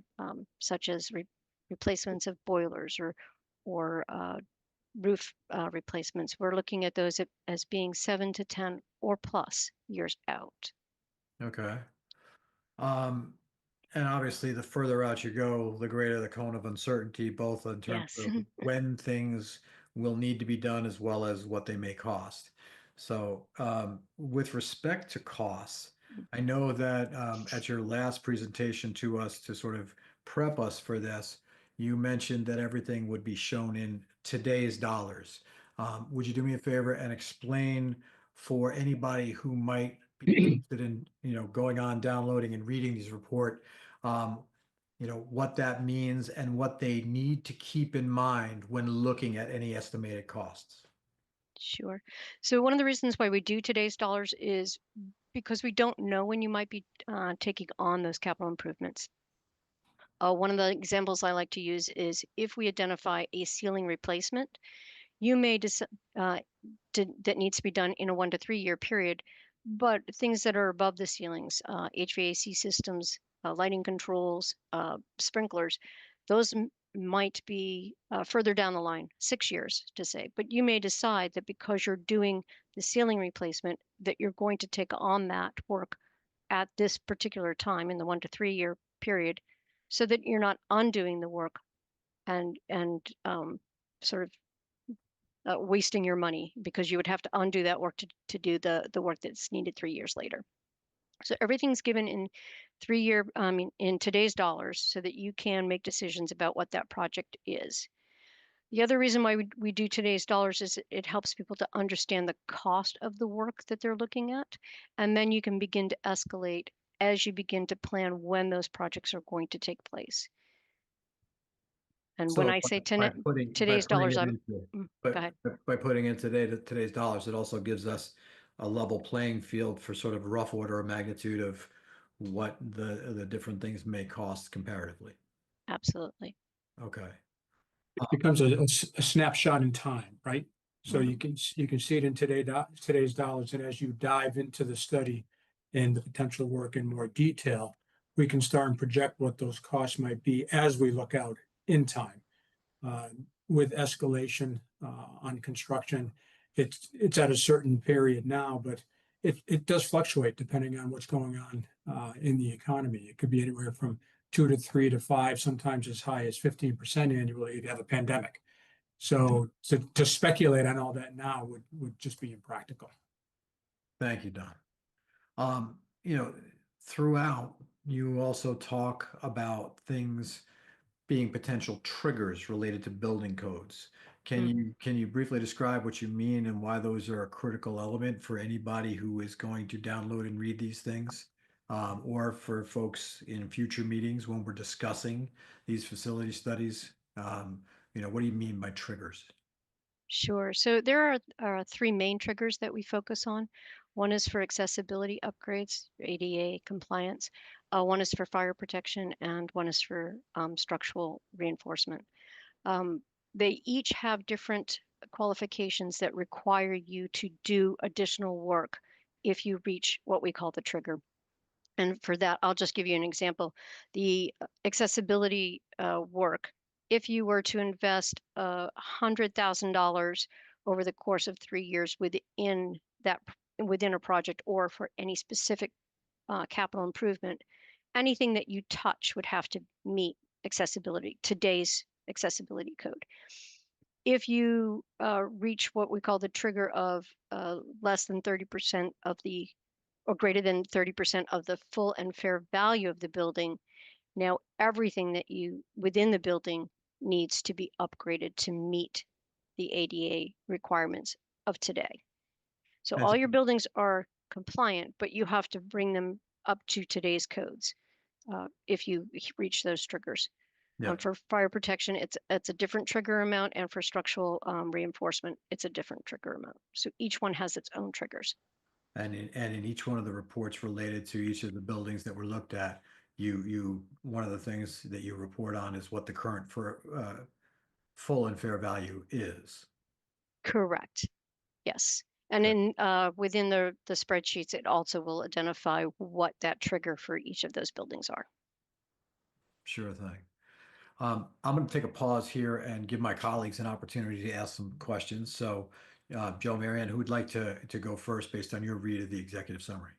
such as replacements of boilers or roof replacements, we're looking at those as being 7 to 10 or plus years out. Okay. And obviously, the further out you go, the greater the cone of uncertainty, both in terms Yes. of when things will need to be done as well as what they may cost. So, with respect to costs, I know that at your last presentation to us to sort of prep us for this, you mentioned that everything would be shown in today's dollars. Would you do me a favor and explain for anybody who might be interested in, going on, downloading and reading these report, what that means and what they need to keep in mind when looking at any estimated costs? Sure. So one of the reasons why we do today's dollars is because we don't know when you might be taking on those capital improvements. One of the examples I like to use is if we identify a ceiling replacement, you may that needs to be done in a 1 to 3 year period, but things that are above the ceilings, HVAC systems, lighting controls, sprinklers, those might be further down the line, 6 years to say. But you may decide that because you're doing the ceiling replacement, that you're going to take on that work at this particular time in the 1 to 3 year period, so that you're not undoing the work and sort of wasting your money, because you would have to undo that work to do the work that's needed 3 years later. So everything's given in 3 year, in today's dollars, so that you can make decisions about what that project is. The other reason why we do today's dollars is it helps people to understand the cost of the work that they're looking at. And then you can begin to escalate as you begin to plan when those projects are going to take place. And when I say today's dollars, go ahead. By putting in today's dollars, it also gives us a level playing field for sort of rough order of magnitude of what the different things may cost comparatively. Absolutely. Okay. It becomes a snapshot in time, right? So you can see it in today's dollars, and as you dive into the study and the potential work in more detail, we can start and project what those costs might be as we look out in time. With escalation on construction, it's at a certain period now, but it does fluctuate depending on what's going on in the economy. It could be anywhere from 2 to 3 to 5, sometimes as high as 15% annually if you have a pandemic. So to speculate on all that now would just be impractical. Thank you, Don. Throughout, you also talk about things being potential triggers related to building codes. Can you briefly describe what you mean and why those are a critical element for anybody who is going to download and read these things? Or for folks in future meetings when we're discussing these facility studies? What do you mean by triggers? Sure. So there are 3 main triggers that we focus on. One is for accessibility upgrades, ADA compliance. One is for fire protection, and one is for structural reinforcement. They each have different qualifications that require you to do additional work if you reach what we call the trigger. And for that, I'll just give you an example. The accessibility work, if you were to invest $100,000 over the course of 3 years within a project, or for any specific capital improvement, anything that you touch would have to meet today's accessibility code. If you reach what we call the trigger of less than 30% of the, or greater than 30% of the full and fair value of the building, now everything that within the building needs to be upgraded to meet the ADA requirements of today. So all your buildings are compliant, but you have to bring them up to today's codes if you reach those triggers. For fire protection, it's a different trigger amount, and for structural reinforcement, it's a different trigger amount. So each one has its own triggers. And in each one of the reports related to each of the buildings that were looked at, one of the things that you report on is what the current full and fair value is. Correct. Yes. And within the spreadsheets, it also will identify what that trigger for each of those buildings are. Sure thing. I'm going to take a pause here and give my colleagues an opportunity to ask some questions. So, Joe, Marianne, who would like to go first based on your read of the executive summary?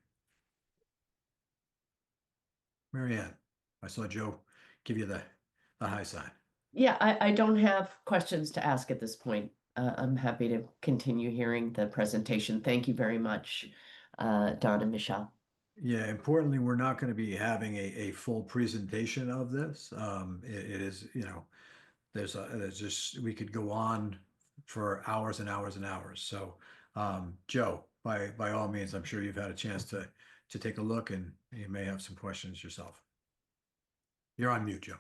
Marianne, I saw Joe give you the high sign. Yeah, I don't have questions to ask at this point. I'm happy to continue hearing the presentation. Thank you very much, Don and Michelle. Yeah, importantly, we're not going to be having a full presentation of this. It is, there's just, we could go on for hours and hours and hours. So, Joe, by all means, I'm sure you've had a chance to take a look and you may have some questions yourself. You're on mute, Joe.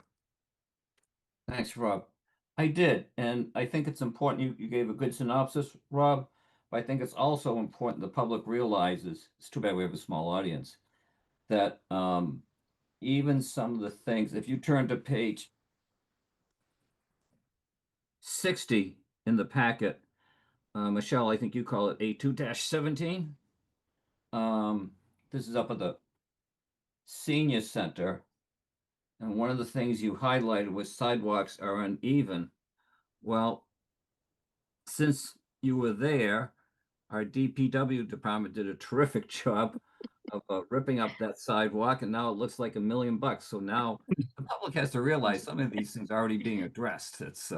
Thanks, Rob. I did, and I think it's important. You gave a good synopsis, Rob, but I think it's also important the public realizes, it's too bad we have a small audience, that even some of the things, if you turn to page 60 in the packet, Michelle, I think you call it A2-17. This is up at the senior center. And one of the things you highlighted was sidewalks are uneven. Well, since you were there, our DPW department did a terrific job of ripping up that sidewalk, and now it looks like $1 million. So now the public has to realize some of these things are already being addressed. It's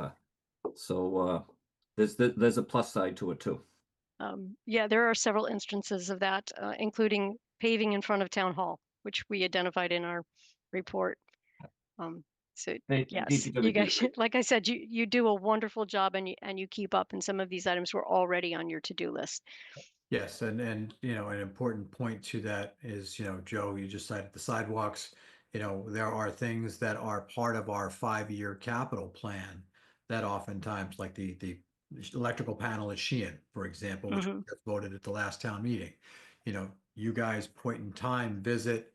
there's a plus side to it too. Yeah, there are several instances of that, including paving in front of Town Hall, which we identified in our report. So yes, you guys, like I said, you do a wonderful job, and you keep up, and some of these items were already on your to-do list. Yes, and an important point to that is, Joe, you just cited the sidewalks. There are things that are part of our 5-year capital plan that oftentimes, like the electrical panel at Sheehan, for example, which was voted at the last town meeting. You guys point in time, visit,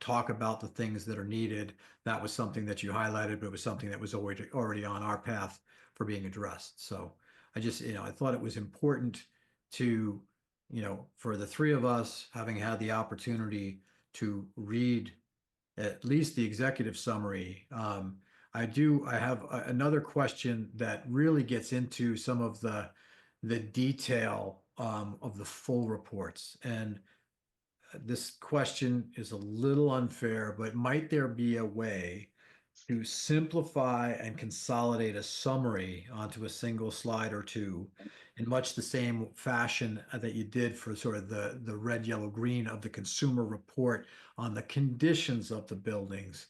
talk about the things that are needed. That was something that you highlighted, but it was something that was already on our path for being addressed. So I just, I thought it was important to, for the three of us having had the opportunity to read at least the executive summary. I have another question that really gets into some of the detail of the full reports. And this question is a little unfair, but might there be a way to simplify and consolidate a summary onto a single slide or two in much the same fashion that you did for sort of the red, yellow, green of the consumer report on the conditions of the buildings,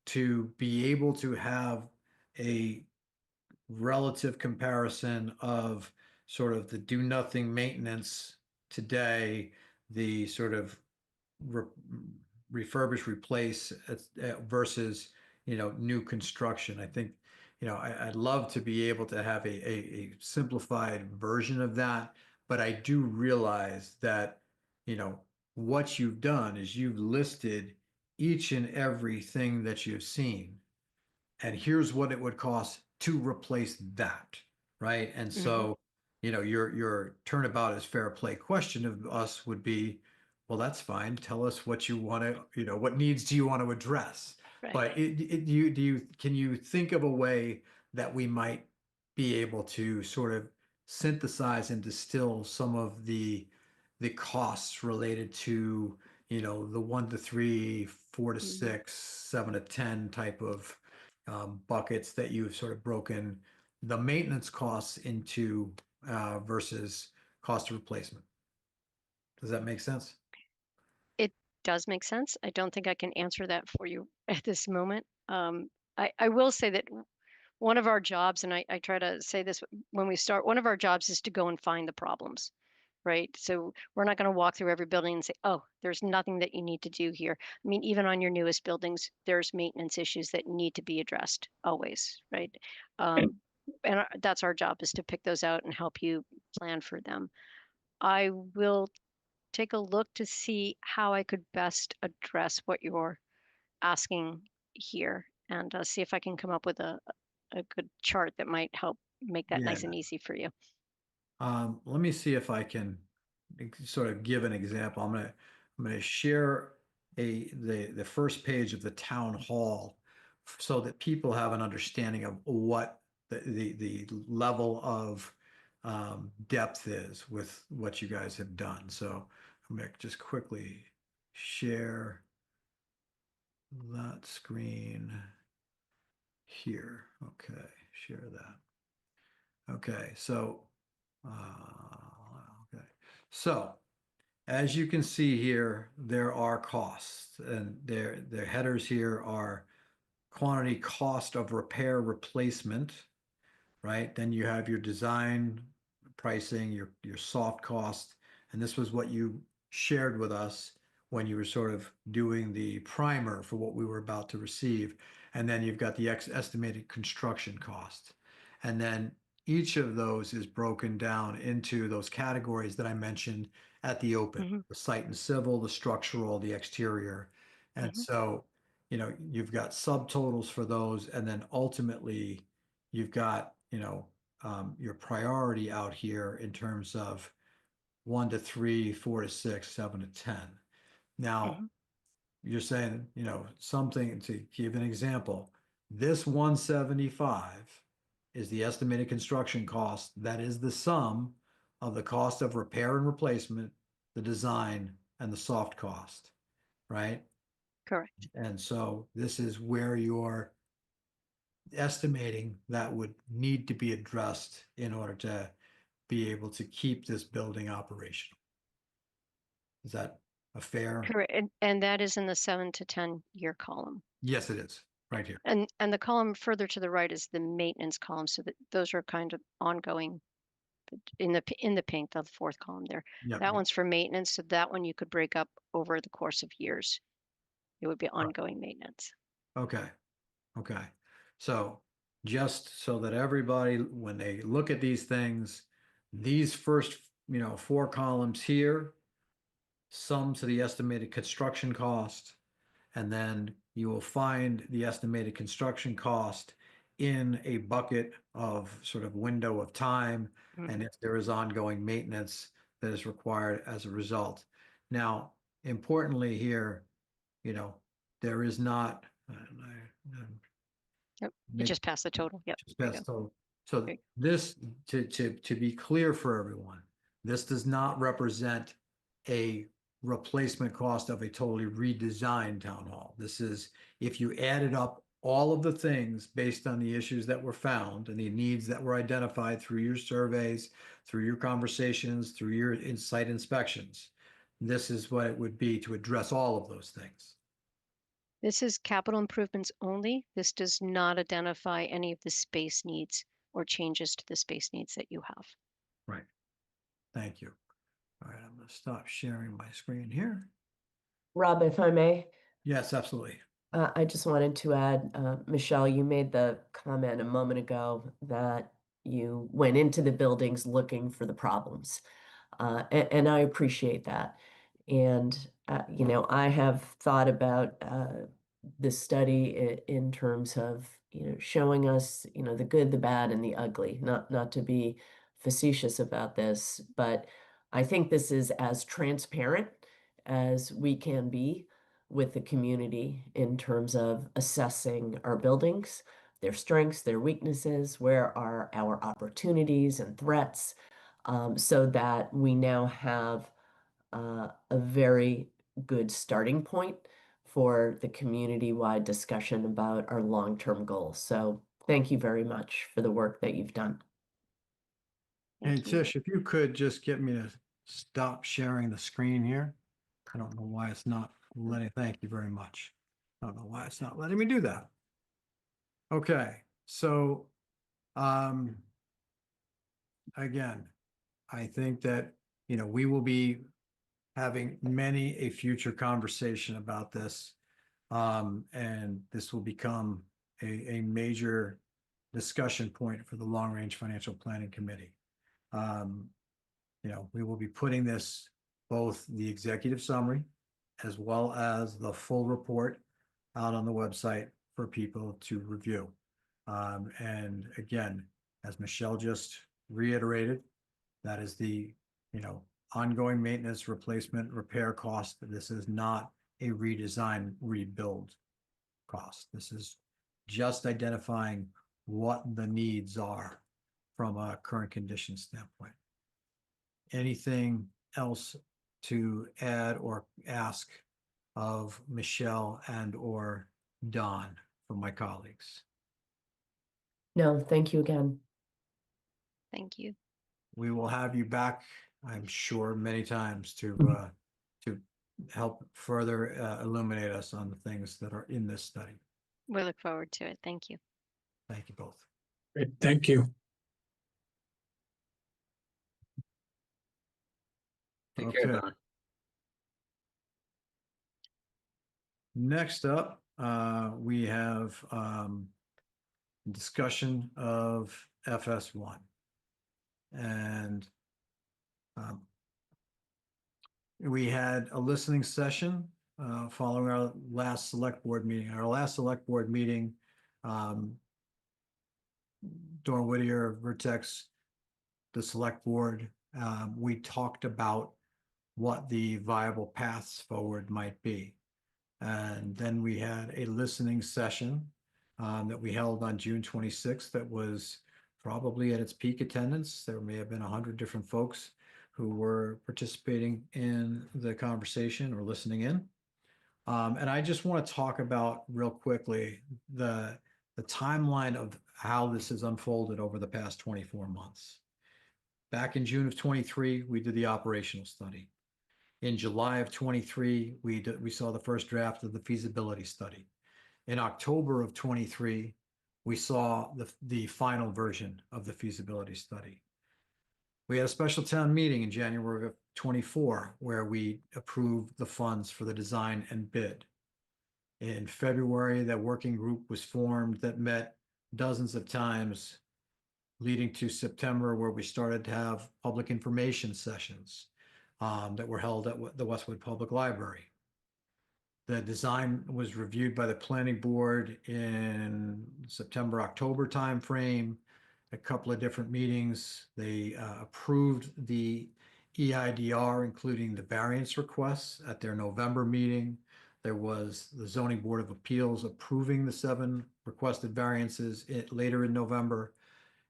to be able to have a relative comparison of sort of the do nothing maintenance today, the sort of refurbish, replace versus, new construction. I think, I'd love to be able to have a simplified version of that, but I do realize that, what you've done is you've listed each and everything that you've seen, and here's what it would cost to replace that, right? And so, your turnabout is fair play question of us would be, well, that's fine. Tell us what you want to, what needs do you want to address? Right. But can you think of a way that we might be able to sort of synthesize and distill some of the costs related to, the 1 to 3, 4 to 6, 7 to 10 type of buckets that you've sort of broken the maintenance costs into versus cost of replacement? Does that make sense? It does make sense. I don't think I can answer that for you at this moment. I will say that one of our jobs, and I try to say this when we start, one of our jobs is to go and find the problems, right? So we're not going to walk through every building and say, oh, there's nothing that you need to do here. I mean, even on your newest buildings, there's maintenance issues that need to be addressed always, right? And that's our job, is to pick those out and help you plan for them. I will take a look to see how I could best address what you're asking here, and see if I can come up with a good chart that might help make that nice and easy for you. Let me see if I can sort of give an example. I'm gonna share the first page of the town hall so that people have an understanding of what the level of depth is with what you guys have done. So I'm gonna just quickly share that screen here. Okay, share that. Okay, so okay, so as you can see here, there are costs, and their headers here are quantity cost of repair replacement, right? Then you have your design pricing, your soft cost, and this was what you shared with us when you were sort of doing the primer for what we were about to receive. And then you've got the estimated construction cost. And then each of those is broken down into those categories that I mentioned at the open, the site and civil, the structural, the exterior. And so, you know, you've got subtotals for those, and then ultimately you've got, you know, your priority out here in terms of 1 to 3, 4 to 6, 7 to 10. Now, you're saying, you know, something to give an example, this 175 is the estimated construction cost. That is the sum of the cost of repair and replacement, the design, and the soft cost, right? Correct. And so this is where you're estimating that would need to be addressed in order to be able to keep this building operational. Is that a fair? Correct. And that is in the 7 to 10 year column. Yes, it is, right here. And the column further to the right is the maintenance column. So that those are kind of ongoing in the pink, the fourth column there. Yeah. That one's for maintenance. So that one you could break up over the course of years. It would be ongoing maintenance. Okay. Okay. So just so that everybody, when they look at these things, these first, you know, 4 columns here, sum to the estimated construction cost, and then you will find the estimated construction cost in a bucket of sort of window of time, and if there is ongoing maintenance that is required as a result. Now, importantly here, you know, there is not, Yep. You just pass the total. Yep. just pass total. So this, to be clear for everyone, this does not represent a replacement cost of a totally redesigned town hall. This is, if you added up all of the things based on the issues that were found and the needs that were identified through your surveys, through your conversations, through your site inspections, this is what it would be to address all of those things. This is capital improvements only. This does not identify any of the space needs or changes to the space needs that you have. Right. Thank you. All right, I'm going to stop sharing my screen here. Rob, if I may, Yes, absolutely. I just wanted to add, Michelle, you made the comment a moment ago that you went into the buildings looking for the problems. And I appreciate that. And, you know, I have thought about this study in terms of, you know, showing us, you know, the good, the bad, and the ugly, not to be facetious about this, but I think this is as transparent as we can be with the community in terms of assessing our buildings, their strengths, their weaknesses, where are our opportunities and threats, so that we now have a very good starting point for the community-wide discussion about our long-term goals. So thank you very much for the work that you've done. Hey, Tish, if you could just get me to stop sharing the screen here. I don't know why it's not letting, thank you very much. I don't know why it's not letting me do that. Okay, so, again, I think that, you know, we will be having many a future conversation about this. And this will become a major discussion point for the Long Range Financial Planning Committee. You know, we will be putting this, both the executive summary as well as the full report out on the website for people to review. And again, as Michelle just reiterated, that is the, you know, ongoing maintenance, replacement, repair cost. This is not a redesign, rebuild cost. This is just identifying what the needs are from a current condition standpoint. Anything else to add or ask of Michelle and or Don from my colleagues? No, thank you again. Thank you. We will have you back, I'm sure, many times to help further illuminate us on the things that are in this study. We look forward to it. Thank you. Thank you both. Great, thank you. Take care, Okay. Don. Next up, we have discussion of FS1. And we had a listening session following our last select board meeting. Our last select board meeting, Dawn Whittier, Vertex, the select board, we talked about what the viable paths forward might be. And then we had a listening session that we held on June 26th that was probably at its peak attendance. There may have been 100 different folks who were participating in the conversation or listening in. And I just want to talk about real quickly the timeline of how this has unfolded over the past 24 months. Back in June of 23, we did the operational study. In July of 23, we saw the first draft of the feasibility study. In October of 23, we saw the final version of the feasibility study. We had a special town meeting in January of 24 where we approved the funds for the design and bid. In February, that working group was formed that met dozens of times, leading to September, where we started to have public information sessions that were held at the Westwood Public Library. The design was reviewed by the planning board in September, October timeframe, a couple of different meetings. They approved the EIDR, including the variance requests at their November meeting. There was the Zoning Board of Appeals approving the 7 requested variances later in November.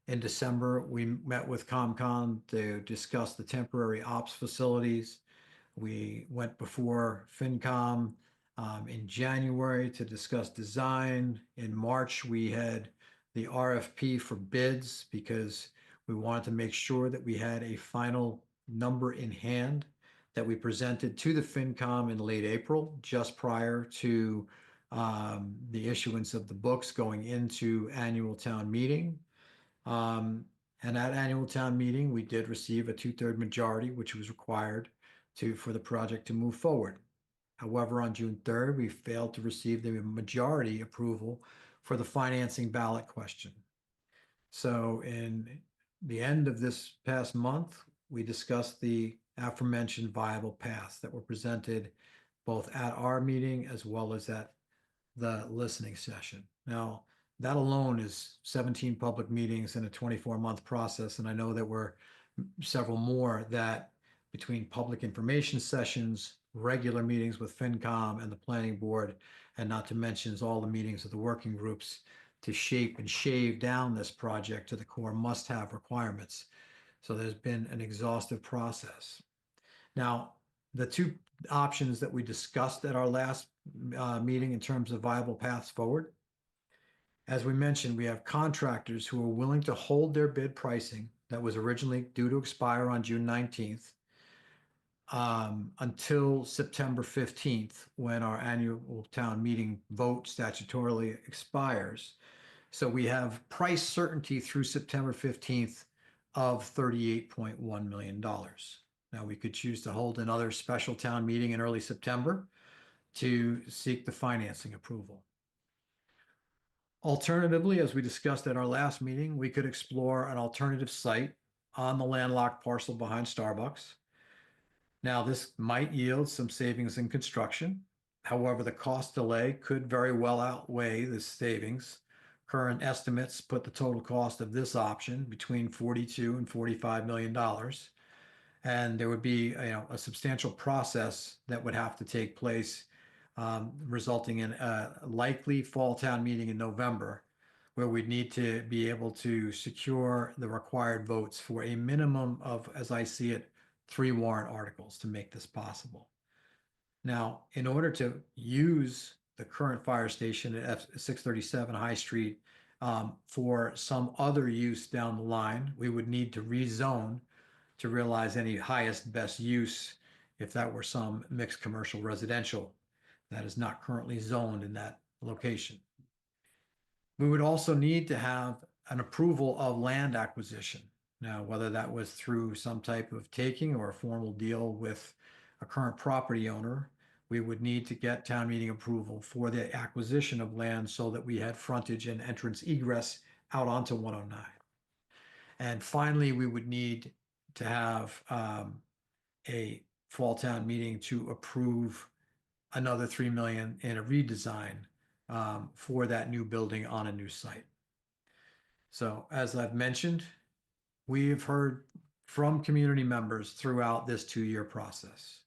In December, we met with ComCon to discuss the temporary ops facilities. We went before FinCom in January to discuss design. In March, we had the RFP for bids because we wanted to make sure that we had a final number in hand that we presented to the FinCom in late April, just prior to the issuance of the books going into annual town meeting. And at annual town meeting, we did receive a 2/3 majority, which was required for the project to move forward. However, on June 3rd, we failed to receive the majority approval for the financing ballot question. So in the end of this past month, we discussed the aforementioned viable paths that were presented both at our meeting as well as at the listening session. Now, that alone is 17 public meetings in a 24-month process. And I know there were several more that, between public information sessions, regular meetings with FinCom and the planning board, and not to mention all the meetings of the working groups to shape and shave down this project to the core must-have requirements. So there's been an exhaustive process. Now, the 2 options that we discussed at our last meeting in terms of viable paths forward, as we mentioned, we have contractors who are willing to hold their bid pricing that was originally due to expire on June 19th until September 15th, when our annual town meeting vote statutorily expires. So we have price certainty through September 15th of $38.1 million. Now, we could choose to hold another special town meeting in early September to seek the financing approval. Alternatively, as we discussed at our last meeting, we could explore an alternative site on the landlocked parcel behind Starbucks. Now, this might yield some savings in construction. However, the cost delay could very well outweigh the savings. Current estimates put the total cost of this option between $42 and $45 million. And there would be a substantial process that would have to take place resulting in a likely fall town meeting in November, where we'd need to be able to secure the required votes for a minimum of, as I see it, 3 warrant articles to make this possible. Now, in order to use the current fire station at 637 High Street for some other use down the line, we would need to rezone to realize any highest best use if that were some mixed commercial residential that is not currently zoned in that location. We would also need to have an approval of land acquisition. Now, whether that was through some type of taking or a formal deal with a current property owner, we would need to get town meeting approval for the acquisition of land so that we had frontage and entrance egress out onto 109. And finally, we would need to have a fall town meeting to approve another 3 million in a redesign for that new building on a new site. So as I've mentioned, we've heard from community members throughout this 2-year process.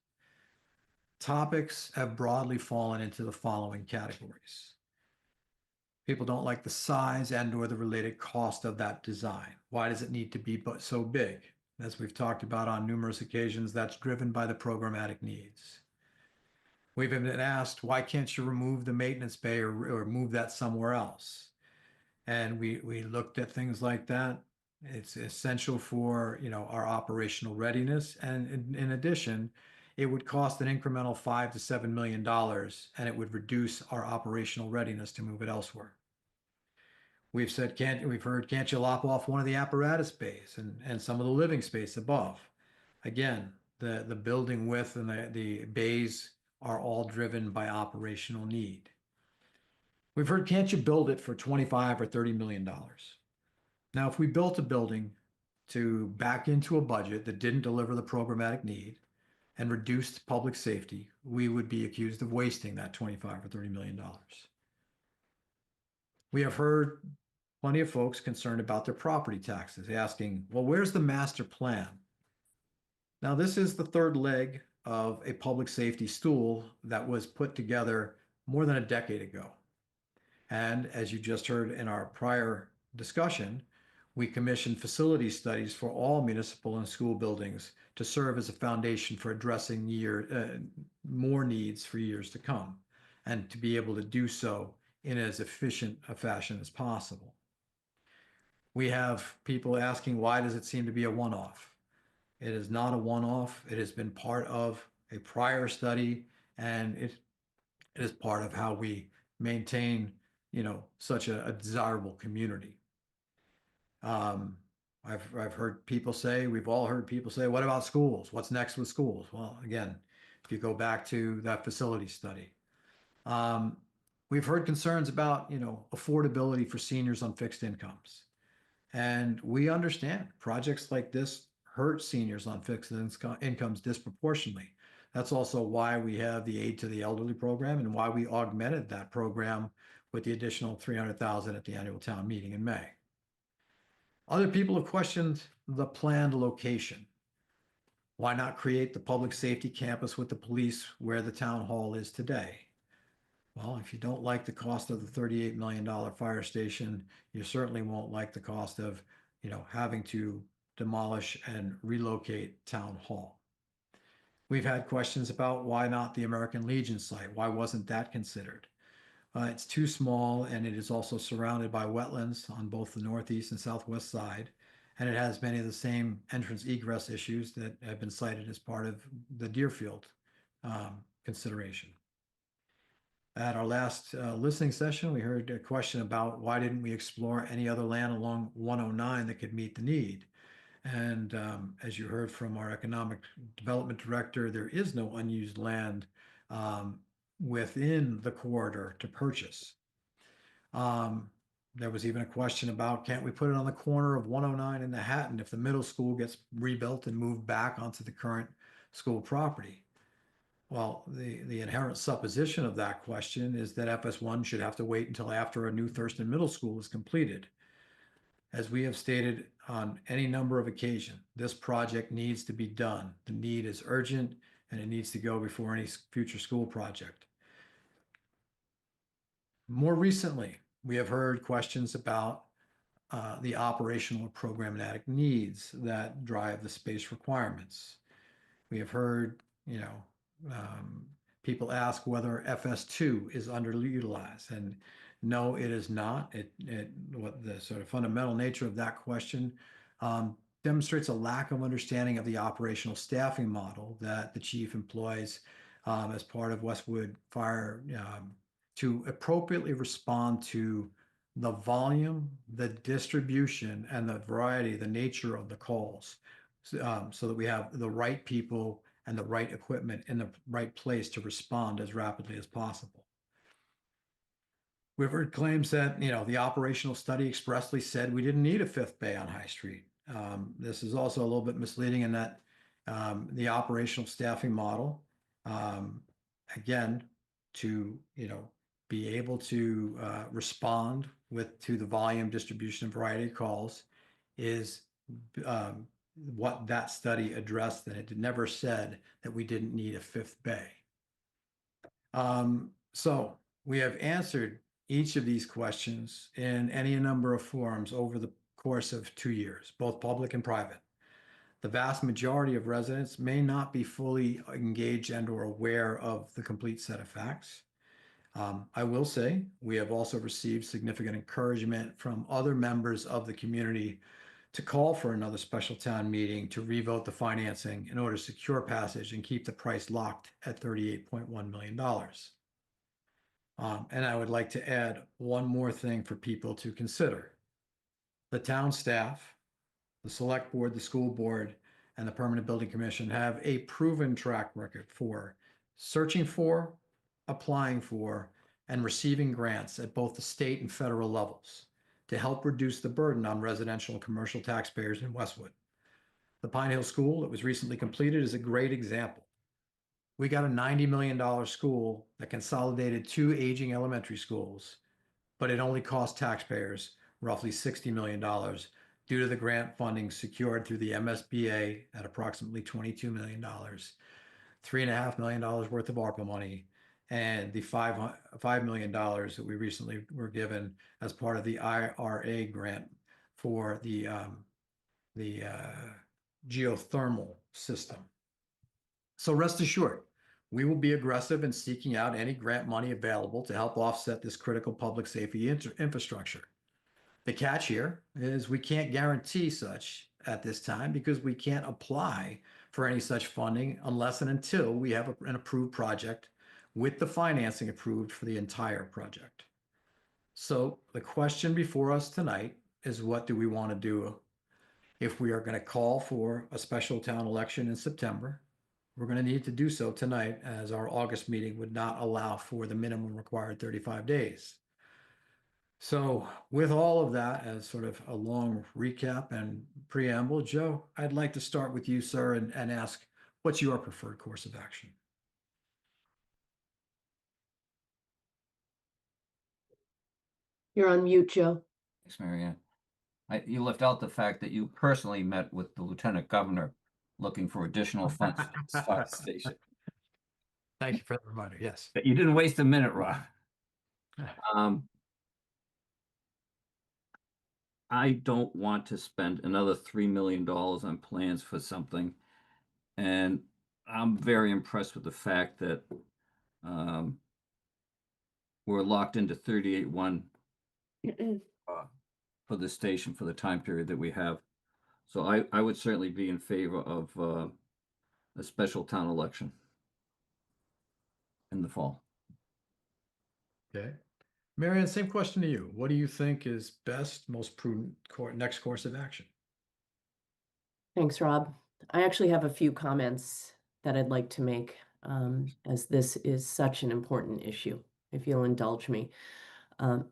Topics have broadly fallen into the following categories. People don't like the size and or the related cost of that design. Why does it need to be so big? As we've talked about on numerous occasions, that's driven by the programmatic needs. We've been asked, why can't you remove the maintenance bay or move that somewhere else? And we looked at things like that. It's essential for, our operational readiness. And in addition, it would cost an incremental $5 to $7 million, and it would reduce our operational readiness to move it elsewhere. We've said, we've heard, can't you lop off one of the apparatus bays and some of the living space above? Again, the building width and the bays are all driven by operational need. We've heard, can't you build it for $25 or $30 million? Now, if we built a building to back into a budget that didn't deliver the programmatic need and reduced public safety, we would be accused of wasting that $25 or $30 million. We have heard plenty of folks concerned about their property taxes, asking, well, where's the master plan? Now, this is the third leg of a public safety stool that was put together more than a decade ago. And as you just heard in our prior discussion, we commissioned facility studies for all municipal and school buildings to serve as a foundation for addressing more needs for years to come, and to be able to do so in as efficient a fashion as possible. We have people asking, why does it seem to be a one-off? It is not a one-off. It has been part of a prior study, and it is part of how we maintain, such a desirable community. I've heard people say, we've all heard people say, what about schools? What's next with schools? Well, again, if you go back to that facility study, we've heard concerns about, affordability for seniors on fixed incomes. And we understand projects like this hurt seniors on fixed incomes disproportionately. That's also why we have the Aid to the Elderly program and why we augmented that program with the additional $300,000 at the annual town meeting in May. Other people have questioned the planned location. Why not create the public safety campus with the police where the town hall is today? Well, if you don't like the cost of the $38 million fire station, you certainly won't like the cost of, having to demolish and relocate town hall. We've had questions about why not the American Legion site? Why wasn't that considered? It's too small, and it is also surrounded by wetlands on both the northeast and southwest side, and it has many of the same entrance egress issues that have been cited as part of the Deerfield consideration. At our last listening session, we heard a question about why didn't we explore any other land along 109 that could meet the need? And as you heard from our economic development director, there is no unused land within the corridor to purchase. There was even a question about, can't we put it on the corner of 109 and Manhattan if the middle school gets rebuilt and moved back onto the current school property? Well, the inherent supposition of that question is that FS1 should have to wait until after a new Thurston Middle School is completed. As we have stated on any number of occasions, this project needs to be done. The need is urgent, and it needs to go before any future school project. More recently, we have heard questions about the operational or programmatic needs that drive the space requirements. We have heard, people ask whether FS2 is underutilized, and no, it is not. What the sort of fundamental nature of that question demonstrates a lack of understanding of the operational staffing model that the chief employs as part of Westwood Fire to appropriately respond to the volume, the distribution, and the variety, the nature of the calls, so that we have the right people and the right equipment in the right place to respond as rapidly as possible. We've heard claims that, the operational study expressly said we didn't need a fifth bay on High Street. This is also a little bit misleading in that the operational staffing model, again, to, be able to respond to the volume, distribution, and variety of calls is what that study addressed, and it never said that we didn't need a fifth bay. So we have answered each of these questions in any number of forums over the course of 2 years, both public and private. The vast majority of residents may not be fully engaged and or aware of the complete set of facts. I will say we have also received significant encouragement from other members of the community to call for another special town meeting to revote the financing in order to secure passage and keep the price locked at $38.1 million. And I would like to add one more thing for people to consider. The town staff, the select board, the school board, and the Permanent Building Commission have a proven track record for searching for, applying for, and receiving grants at both the state and federal levels to help reduce the burden on residential and commercial taxpayers in Westwood. The Pine Hill School that was recently completed is a great example. We got a $90 million school that consolidated 2 aging elementary schools, but it only cost taxpayers roughly $60 million due to the grant funding secured through the MSBA at approximately $22 million, $3.5 million worth of ARPA money, and the $5 million that we recently were given as part of the IRA grant for the geothermal system. So rest assured, we will be aggressive in seeking out any grant money available to help offset this critical public safety infrastructure. The catch here is we can't guarantee such at this time because we can't apply for any such funding unless and until we have an approved project with the financing approved for the entire project. So the question before us tonight is, what do we want to do? If we are going to call for a special town election in September, we're going to need to do so tonight, as our August meeting would not allow for the minimum required 35 days. So with all of that as sort of a long recap and preamble, Joe, I'd like to start with you, sir, and ask, what's your preferred course of action? You're on mute, Joe. Thanks, Marianne. You left out the fact that you personally met with the Lieutenant Governor looking for additional funds for the fire station. Thank you for the reminder. Yes. But you didn't waste a minute, Rob. I don't want to spend another $3 million on plans for something. And I'm very impressed with the fact that we're locked into 38.1 for the station for the time period that we have. So I would certainly be in favor of a special town election in the fall. Okay. Marianne, same question to you. What do you think is best, most prudent next course of action? Thanks, Rob. I actually have a few comments that I'd like to make, as this is such an important issue, if you'll indulge me.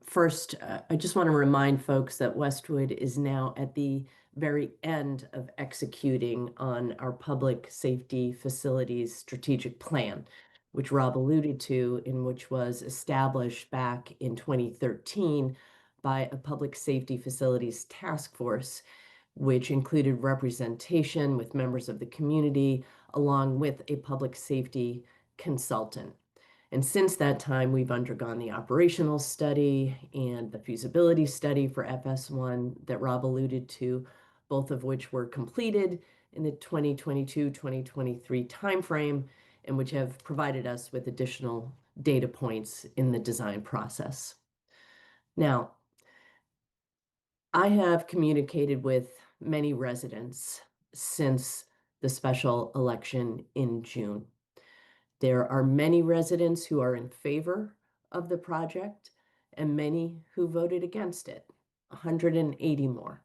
First, I just want to remind folks that Westwood is now at the very end of executing on our public safety facilities strategic plan, which Rob alluded to, in which was established back in 2013 by a public safety facilities task force, which included representation with members of the community, along with a public safety consultant. And since that time, we've undergone the operational study and the feasibility study for FS1 that Rob alluded to, both of which were completed in the 2022-2023 timeframe, and which have provided us with additional data points in the design process. Now, I have communicated with many residents since the special election in June. There are many residents who are in favor of the project and many who voted against it, 180 more.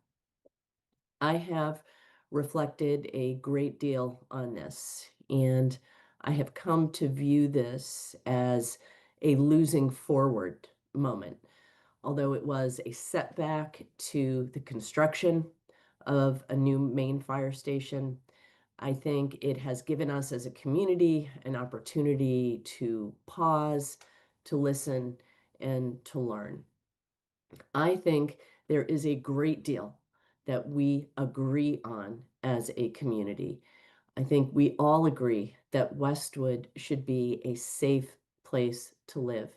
I have reflected a great deal on this, and I have come to view this as a losing forward moment. Although it was a setback to the construction of a new main fire station, I think it has given us as a community an opportunity to pause, to listen, and to learn. I think there is a great deal that we agree on as a community. I think we all agree that Westwood should be a safe place to live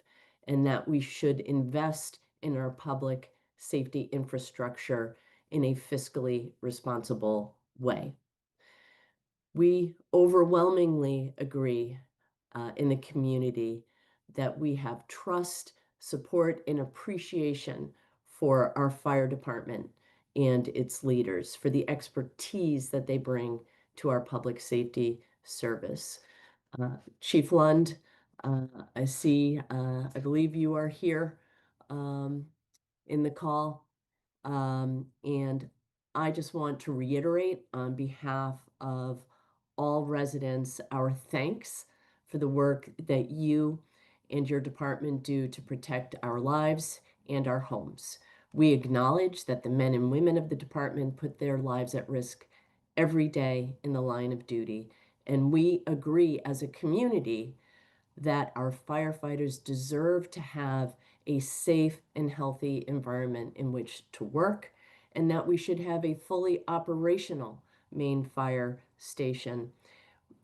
and that we should invest in our public safety infrastructure in a fiscally responsible way. We overwhelmingly agree in the community that we have trust, support, and appreciation for our fire department and its leaders, for the expertise that they bring to our public safety service. Chief Lund, I see, I believe you are here in the call. And I just want to reiterate on behalf of all residents our thanks for the work that you and your department do to protect our lives and our homes. We acknowledge that the men and women of the department put their lives at risk every day in the line of duty. And we agree as a community that our firefighters deserve to have a safe and healthy environment in which to work, and that we should have a fully operational main fire station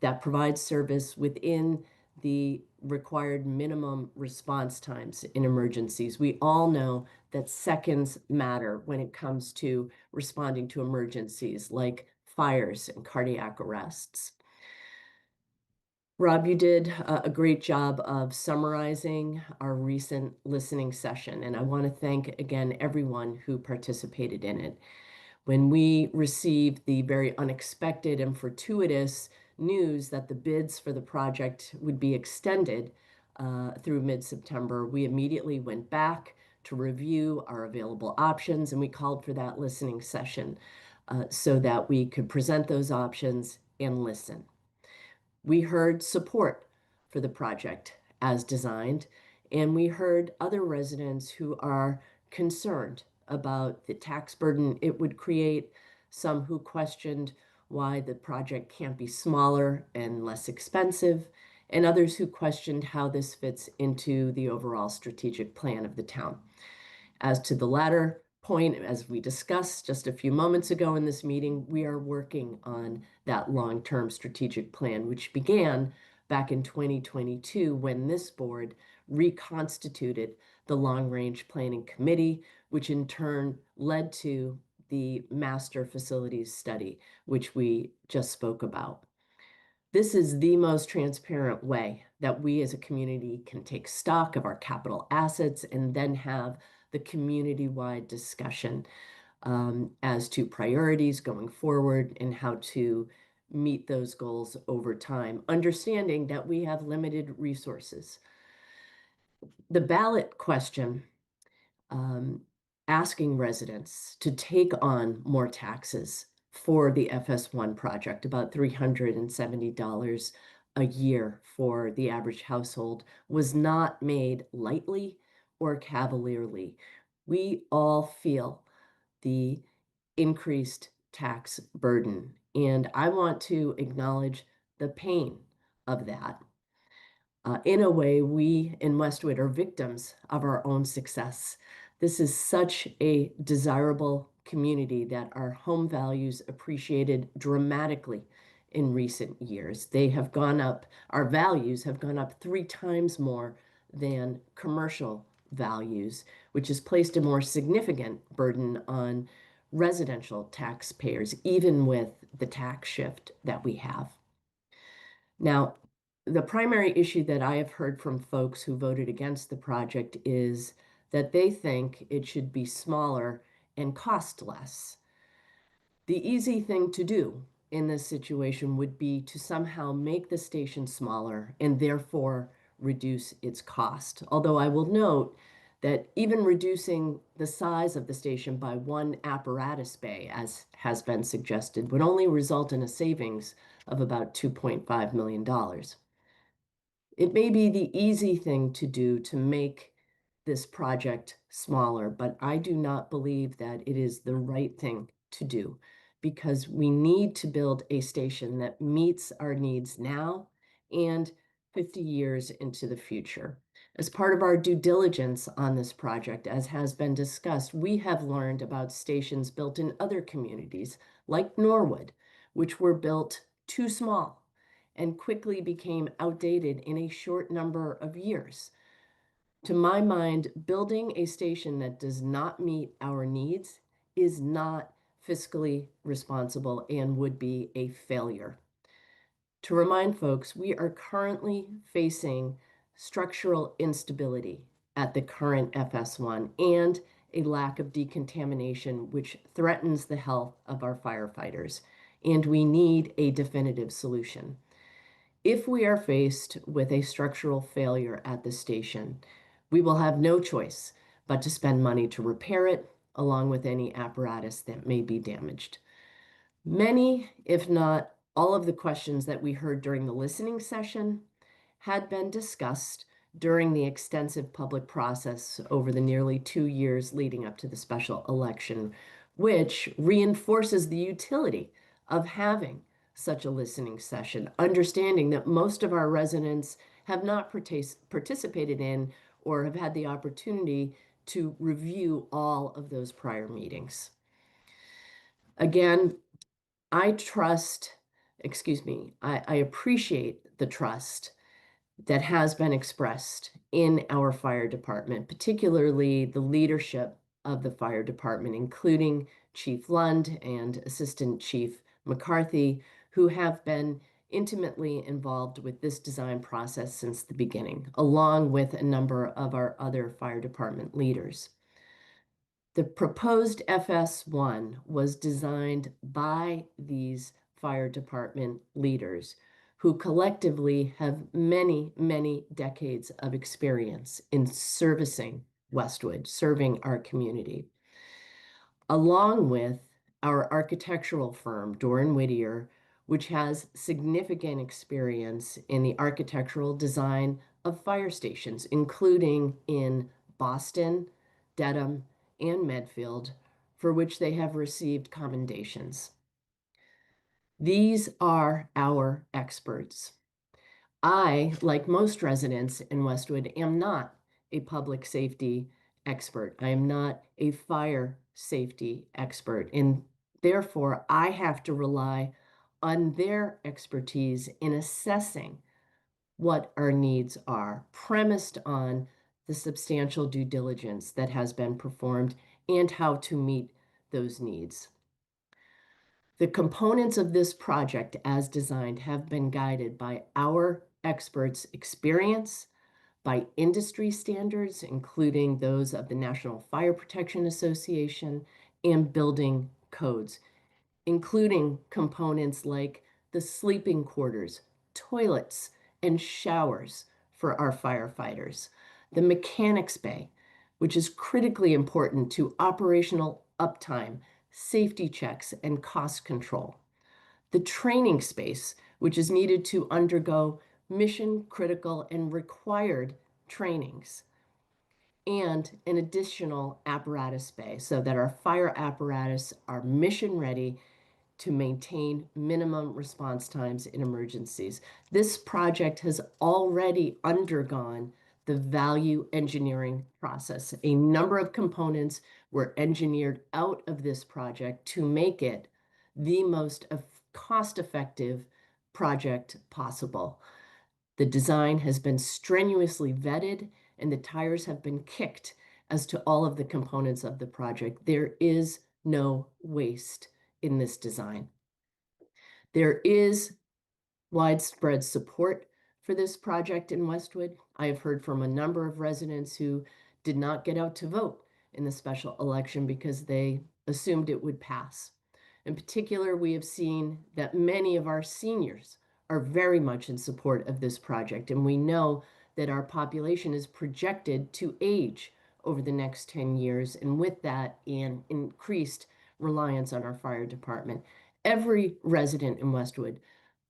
that provides service within the required minimum response times in emergencies. We all know that seconds matter when it comes to responding to emergencies like fires and cardiac arrests. Rob, you did a great job of summarizing our recent listening session, and I want to thank again everyone who participated in it. When we received the very unexpected and fortuitous news that the bids for the project would be extended through mid-September, we immediately went back to review our available options, and we called for that listening session so that we could present those options and listen. We heard support for the project as designed, and we heard other residents who are concerned about the tax burden it would create, some who questioned why the project can't be smaller and less expensive, and others who questioned how this fits into the overall strategic plan of the town. As to the latter point, as we discussed just a few moments ago in this meeting, we are working on that long-term strategic plan, which began back in 2022 when this board reconstituted the Long-Range Planning Committee, which in turn led to the Master Facilities Study, which we just spoke about. This is the most transparent way that we as a community can take stock of our capital assets and then have the community-wide discussion as to priorities going forward and how to meet those goals over time, understanding that we have limited resources. The ballot question asking residents to take on more taxes for the FS1 project, about $370 a year for the average household, was not made lightly or cavalierly. We all feel the increased tax burden, and I want to acknowledge the pain of that. In a way, we in Westwood are victims of our own success. This is such a desirable community that our home values appreciated dramatically in recent years. They have gone up, our values have gone up 3 times more than commercial values, which has placed a more significant burden on residential taxpayers, even with the tax shift that we have. Now, the primary issue that I have heard from folks who voted against the project is that they think it should be smaller and cost less. The easy thing to do in this situation would be to somehow make the station smaller and therefore reduce its cost. Although I will note that even reducing the size of the station by 1 apparatus bay, as has been suggested, would only result in a savings of about $2.5 million. It may be the easy thing to do to make this project smaller, but I do not believe that it is the right thing to do, because we need to build a station that meets our needs now and 50 years into the future. As part of our due diligence on this project, as has been discussed, we have learned about stations built in other communities, like Norwood, which were built too small and quickly became outdated in a short number of years. To my mind, building a station that does not meet our needs is not fiscally responsible and would be a failure. To remind folks, we are currently facing structural instability at the current FS1 and a lack of decontamination, which threatens the health of our firefighters, and we need a definitive solution. If we are faced with a structural failure at the station, we will have no choice but to spend money to repair it, along with any apparatus that may be damaged. Many, if not all of the questions that we heard during the listening session had been discussed during the extensive public process over the nearly 2 years leading up to the special election, which reinforces the utility of having such a listening session, understanding that most of our residents have not participated in or have had the opportunity to review all of those prior meetings. Again, I appreciate the trust that has been expressed in our fire department, particularly the leadership of the fire department, including Chief Lund and Assistant Chief McCarthy, who have been intimately involved with this design process since the beginning, along with a number of our other fire department leaders. The proposed FS1 was designed by these fire department leaders who collectively have many, many decades of experience in servicing Westwood, serving our community, along with our architectural firm, Doran Whittier, which has significant experience in the architectural design of fire stations, including in Boston, Dedham, and Medfield, for which they have received commendations. These are our experts. I, like most residents in Westwood, am not a public safety expert. I am not a fire safety expert, and therefore I have to rely on their expertise in assessing what our needs are, premised on the substantial due diligence that has been performed and how to meet those needs. The components of this project as designed have been guided by our experts' experience, by industry standards, including those of the National Fire Protection Association, and building codes, including components like the sleeping quarters, toilets, and showers for our firefighters, the mechanics bay, which is critically important to operational uptime, safety checks, and cost control, the training space, which is needed to undergo mission critical and required trainings, and an additional apparatus bay so that our fire apparatus are mission ready to maintain minimum response times in emergencies. This project has already undergone the value engineering process. A number of components were engineered out of this project to make it the most cost-effective project possible. The design has been strenuously vetted and the tires have been kicked as to all of the components of the project. There is no waste in this design. There is widespread support for this project in Westwood. I have heard from a number of residents who did not get out to vote in the special election because they assumed it would pass. In particular, we have seen that many of our seniors are very much in support of this project, and we know that our population is projected to age over the next 10 years, and with that, an increased reliance on our fire department. Every resident in Westwood,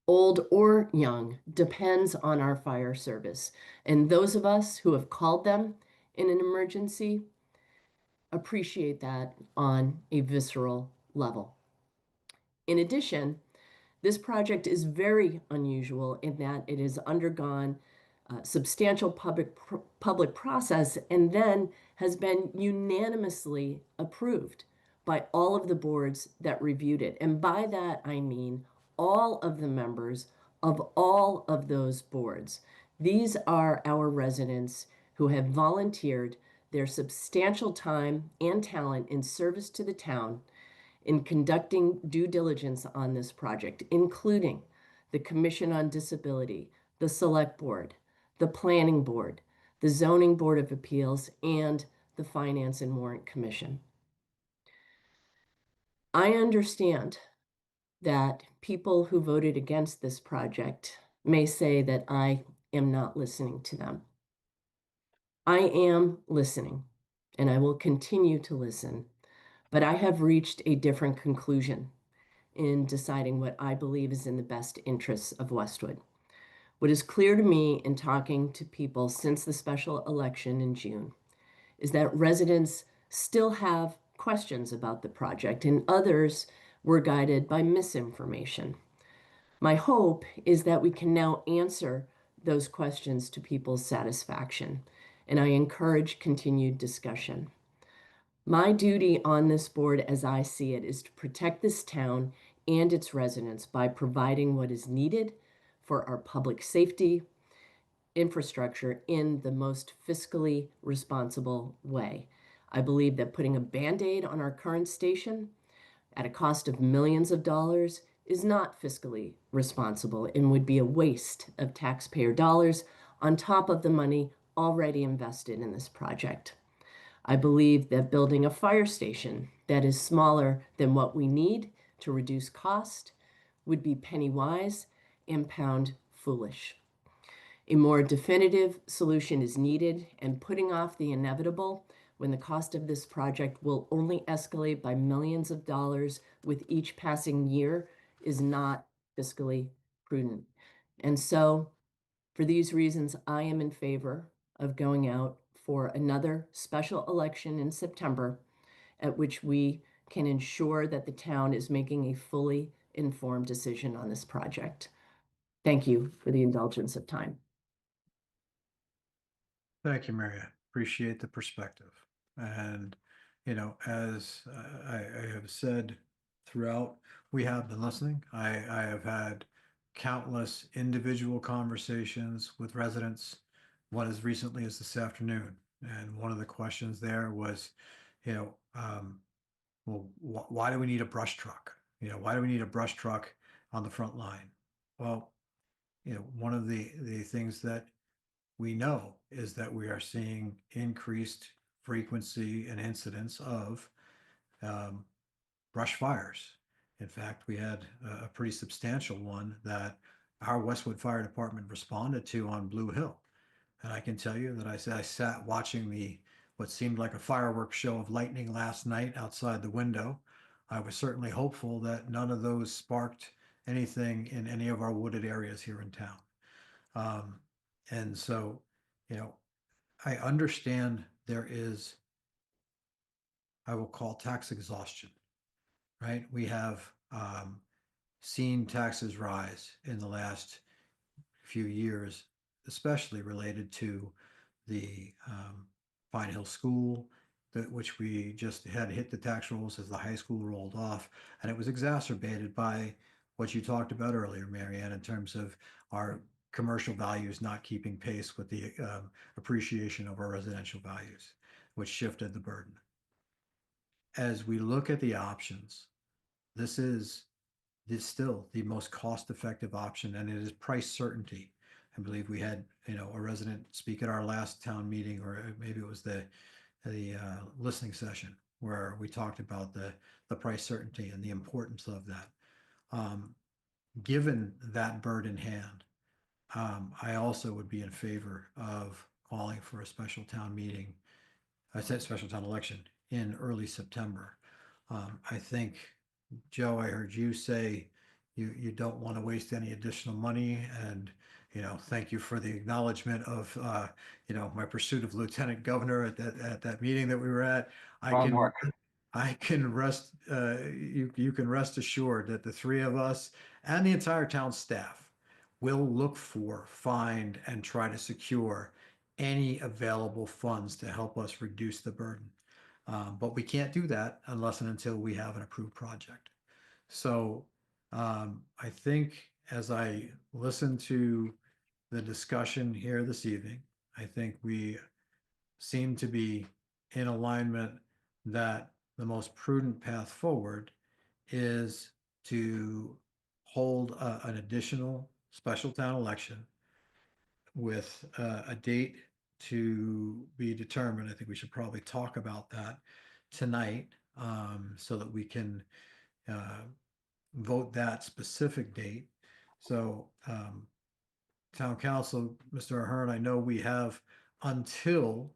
old or young, depends on our fire service. And those of us who have called them in an emergency appreciate that on a visceral level. In addition, this project is very unusual in that it has undergone substantial public process and then has been unanimously approved by all of the boards that reviewed it. And by that, I mean all of the members of all of those boards. These are our residents who have volunteered their substantial time and talent in service to the town in conducting due diligence on this project, including the Commission on Disability, the Select Board, the Planning Board, the Zoning Board of Appeals, and the Finance and Warrant Commission. I understand that people who voted against this project may say that I am not listening to them. I am listening, and I will continue to listen, but I have reached a different conclusion in deciding what I believe is in the best interests of Westwood. What is clear to me in talking to people since the special election in June is that residents still have questions about the project and others were guided by misinformation. My hope is that we can now answer those questions to people's satisfaction, and I encourage continued discussion. My duty on this board, as I see it, is to protect this town and its residents by providing what is needed for our public safety infrastructure in the most fiscally responsible way. I believe that putting a Band-Aid on our current station at a cost of millions of dollars is not fiscally responsible and would be a waste of taxpayer dollars on top of the money already invested in this project. I believe that building a fire station that is smaller than what we need to reduce cost would be penny wise and pound foolish. A more definitive solution is needed, and putting off the inevitable when the cost of this project will only escalate by millions of dollars with each passing year is not fiscally prudent. And so, for these reasons, I am in favor of going out for another special election in September at which we can ensure that the town is making a fully informed decision on this project. Thank you for the indulgence of time. Thank you, Maria. Appreciate the perspective. And, you know, as I have said throughout, we have been listening. I have had countless individual conversations with residents, one as recently as this afternoon. And one of the questions there was, you know, well, why do we need a brush truck? You know, why do we need a brush truck on the front line? Well, you know, one of the things that we know is that we are seeing increased frequency and incidence of brush fires. In fact, we had a pretty substantial one that our Westwood Fire Department responded to on Blue Hill. And I can tell you that I sat watching what seemed like a fireworks show of lightning last night outside the window. I was certainly hopeful that none of those sparked anything in any of our wooded areas here in town. And so, you know, I understand there is, I will call tax exhaustion, right? We have seen taxes rise in the last few years, especially related to the Pine Hill School, which we just had hit the tax rolls as the high school rolled off. And it was exacerbated by what you talked about earlier, Marianne, in terms of our commercial values not keeping pace with the appreciation of our residential values, which shifted the burden. As we look at the options, this is still the most cost-effective option, and it is price certainty. I believe we had, a resident speak at our last town meeting, or maybe it was the listening session where we talked about the price certainty and the importance of that. Given that bird in hand, I also would be in favor of calling for a special town meeting. I said special town election in early September. I think, Joe, I heard you say you don't want to waste any additional money, and thank you for the acknowledgement of my pursuit of lieutenant governor at that meeting that we were at. I can rest you can rest assured that the three of us and the entire town staff will look for, find, and try to secure any available funds to help us reduce the burden. But we can't do that unless and until we have an approved project. So I think as I listen to the discussion here this evening, I think we seem to be in alignment that the most prudent path forward is to hold an additional special town election with a date to be determined. I think we should probably talk about that tonight, so that we can vote that specific date. So town council, Mr. Ahern, I know we have until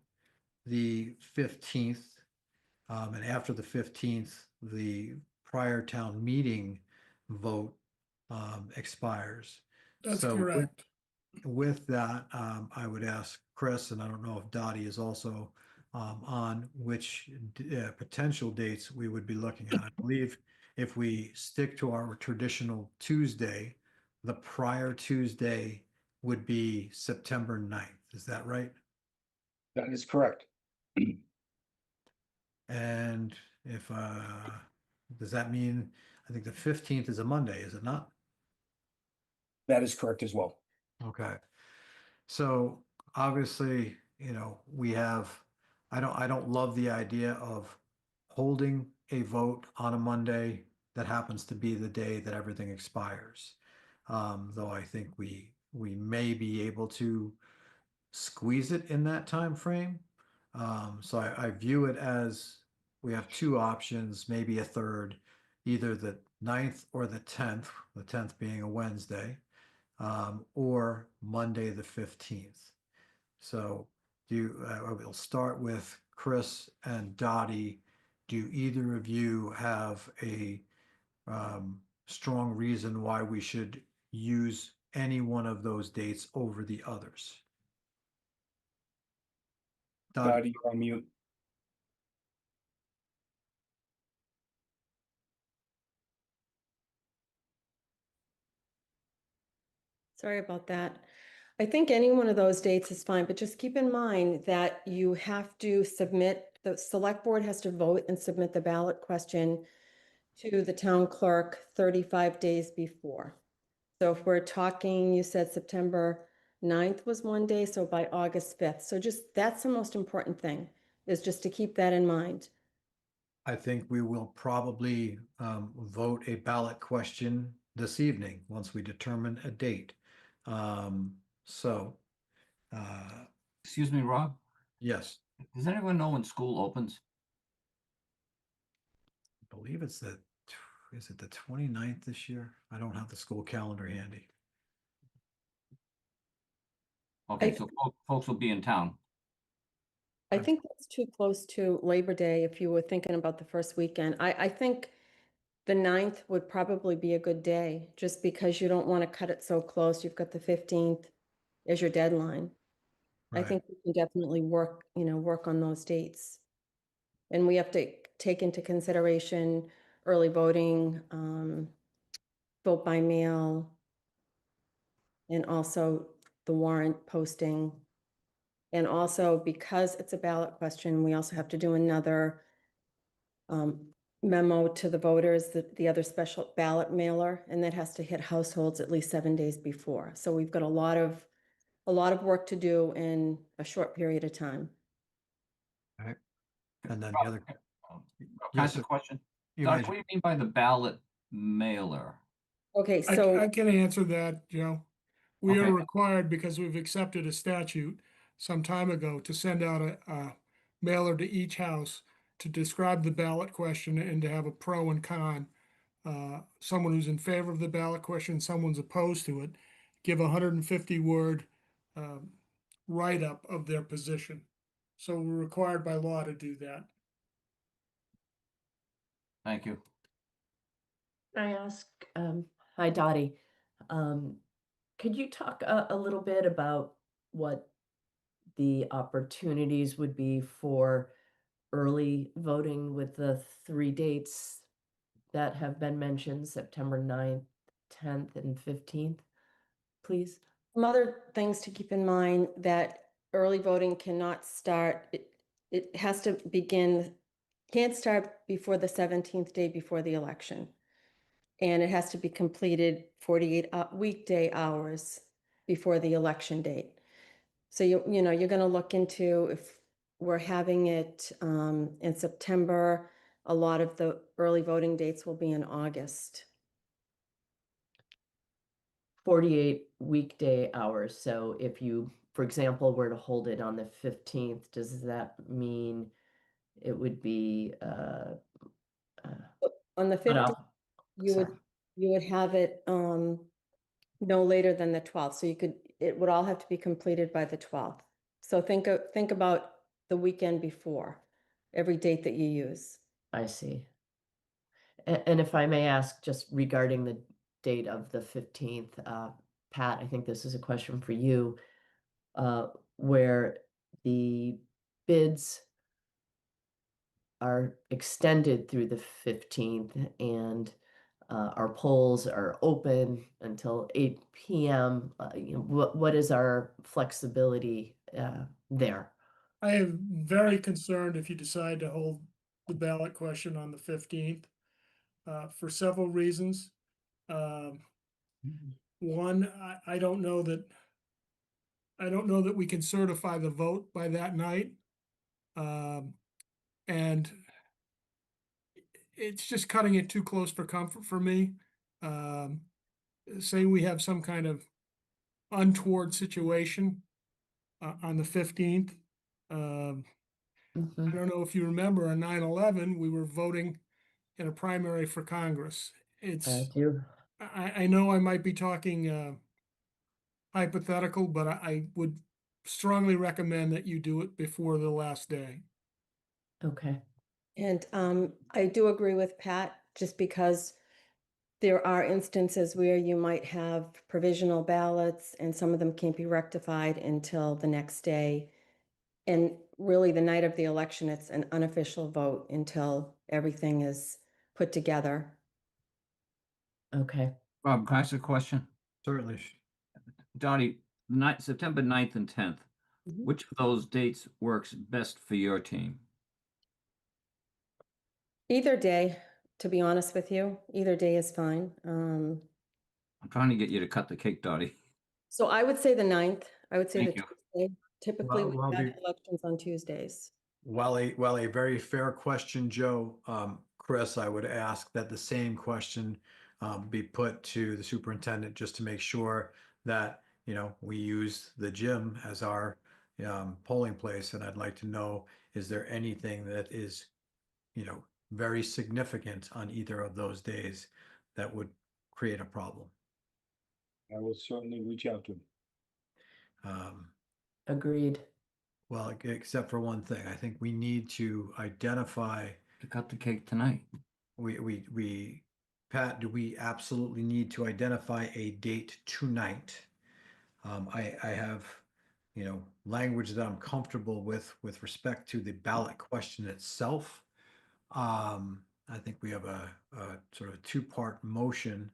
the 15th, and after the 15th, the prior town meeting vote expires. That's So correct. with that, I would ask Chris, and I don't know if Dottie is also on, which potential dates we would be looking at. I believe if we stick to our traditional Tuesday, the prior Tuesday would be September 9th. Is that right? That is correct. And if, does that mean, I think the 15th is a Monday, is it not? That is correct as well. Okay. So obviously, we have, I don't love the idea of holding a vote on a Monday that happens to be the day that everything expires. Though I think we may be able to squeeze it in that time frame. So I view it as we have two options, maybe a third, either the 9th or the 10th being a Wednesday, or Monday the 15th. So we'll start with Chris and Dottie. Do either of you have a strong reason why we should use any one of those dates over the others? Dottie, you're on mute. Sorry about that. I think any one of those dates is fine, but just keep in mind that you have to submit, the select board has to vote and submit the ballot question to the town clerk 35 days before. So if we're talking, you said September 9th was one day, so by August 5th. So just, that's the most important thing, is just to keep that in mind. I think we will probably vote a ballot question this evening once we determine a date. So, Excuse me, Rob, yes, does anyone know when school opens? I believe it's is it the 29th this year? I don't have the school calendar handy. Okay, so folks will be in town. I think that's too close to Labor Day if you were thinking about the first weekend. I think the 9th would probably be a good day, just because you don't want to cut it so close. You've got the 15th as your deadline. I Right. think we can definitely work on those dates. And we have to take into consideration early voting, vote by mail, and also the warrant posting. And also, because it's a ballot question, we also have to do another memo to the voters, the other special ballot mailer, and that has to hit households at least 7 days before. So we've got a lot of work to do in a short period of time. Right. And then the other, Can I yes, ask a sir. question? You Doc, may- what do you mean by the ballot mailer? Okay, I so can answer that, Joe. We are Okay. required, because we've accepted a statute some time ago, to send out a mailer to each house to describe the ballot question and to have a pro and con. Someone who's in favor of the ballot question, someone's opposed to it, give a 150-word write-up of their position. So we're required by law to do that. Thank you. Can I ask, hi Dottie, could you talk a little bit about what the opportunities would be for early voting with the 3 dates that have been mentioned, September 9th, 10th, and 15th, please? some other things to keep in mind, that early voting cannot start, it has to begin, can't start before the 17th day before the election. And it has to be completed 48 weekday hours before the election date. So you know, you're gonna look into, if we're having it in September, a lot of the early voting dates will be in August. 48 weekday hours. So if you, for example, were to hold it on the 15th, does that mean it would be On the cut 15th, off? you would, Sorry. you would have it no later than the 12th. So it would all have to be completed by the 12th. So think about the weekend before, every date that you use. I see. And if I may ask, just regarding the date of the 15th, Pat, I think this is a question for you, where the bids are extended through the 15th and our polls are open until 8 p.m. What is our flexibility there? I am very concerned if you decide to hold the ballot question on the 15th for several reasons. One, I don't know that we can certify the vote by that night. And it's just cutting it too close for comfort for me. Say we have some kind of untoward situation on the 15th. I don't know if you remember on 9/11, we were voting in a primary for Congress. I do. I know I might be talking hypothetical, but I would strongly recommend that you do it before the last day. Okay. And I do agree with Pat, just because there are instances where you might have provisional ballots and some of them can't be rectified until the next day. And really, the night of the election, it's an unofficial vote until everything is put together. Okay. Rob, can I ask a question? Certainly. Dottie, September 9th and 10th, which of those dates works best for your team? Either day, to be honest with you, either day is fine. I'm trying to get you to cut the cake, Dottie. So I would say the 9th. I would say Thank the you. Tuesday. Typically, Well, we have elections on Tuesdays. While a very fair question, Joe, Chris, I would ask that the same question be put to the superintendent, just to make sure that, you know, we use the gym as our polling place. And I'd like to know, is there anything that is, you know, very significant on either of those days that would create a problem? I will certainly reach out to him. Agreed. Well, except for one thing, I think we need to identify. To cut the cake tonight. Pat, do we absolutely need to identify a date tonight? I have, you know, language that I'm comfortable with respect to the ballot question itself. I think we have a sort of two-part motion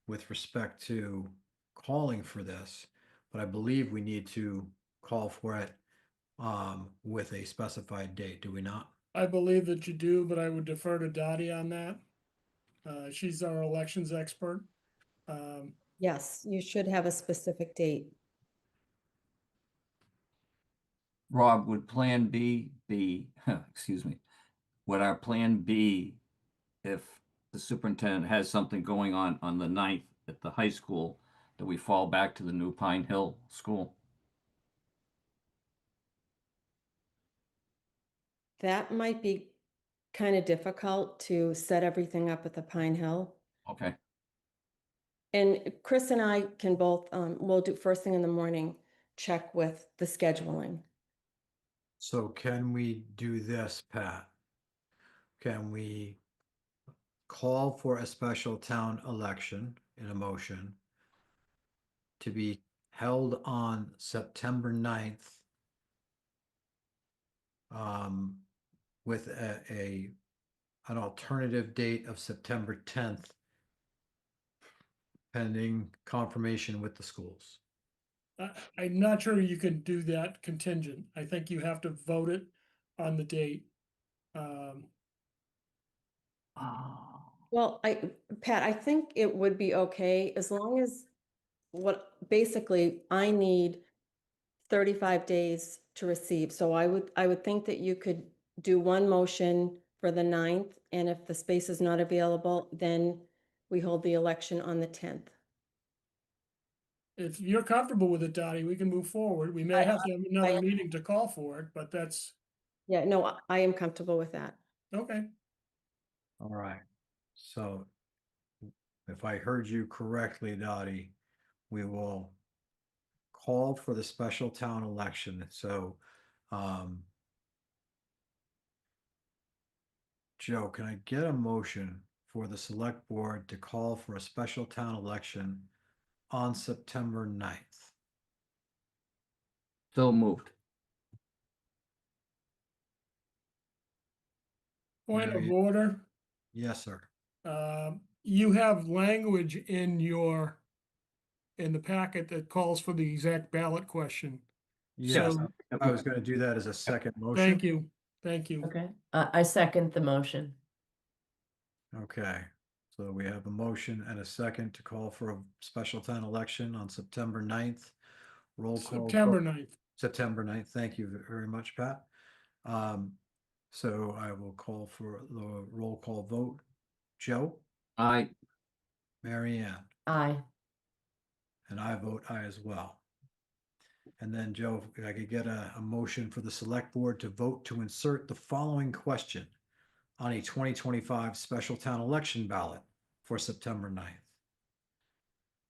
with respect to calling for this, but I believe we need to call for it with a specified date, do we not? I believe that you do, but I would defer to Dottie on that. She's our elections expert. Yes, you should have a specific date. Rob, would Plan B be, excuse me, would our Plan B, if the superintendent has something going on the 9th at the high school, that we fall back to the new Pine Hill School? That might be kind of difficult to set everything up at the Pine Hill. Okay, And Chris and I can both, we'll do first thing in the morning, check with the scheduling. So can we do this, Pat? Can we call for a special town election in a motion to be held on September 9th, with an alternative date of September 10th, pending confirmation with the schools? I'm not sure you can do that contingent. I think you have to vote it on the date. Well, Pat, I think it would be okay as long as basically I need 35 days to receive. So I would think that you could do one motion for the 9th, and if the space is not available, then we hold the election on the 10th. If you're comfortable with it, Dottie, we can move forward. We may have to have another I- meeting to call for it, but that's, Yeah, no, I am comfortable with that. okay. All right. So if I heard you correctly, Dottie, we will call for the special town election. So, Joe, can I get a motion for the select board to call for a special town election on September 9th? so moved. Point of Mary- order. Yes, sir. You have language in the packet that calls for the exact ballot question. Yes, So- I was gonna do that as a second motion. Thank you, thank you. Okay, I second the motion. Okay, so we have a motion and a second to call for a special town election on September 9th. Roll call. September 9th. September 9th. Thank you very much, Pat. So I will call for the roll call vote. Joe, Aye, Mary Ann, Aye. and I vote aye as well. And then Joe, if I could get a motion for the select board to vote to insert the following question on a 2025 special town election ballot for September 9th.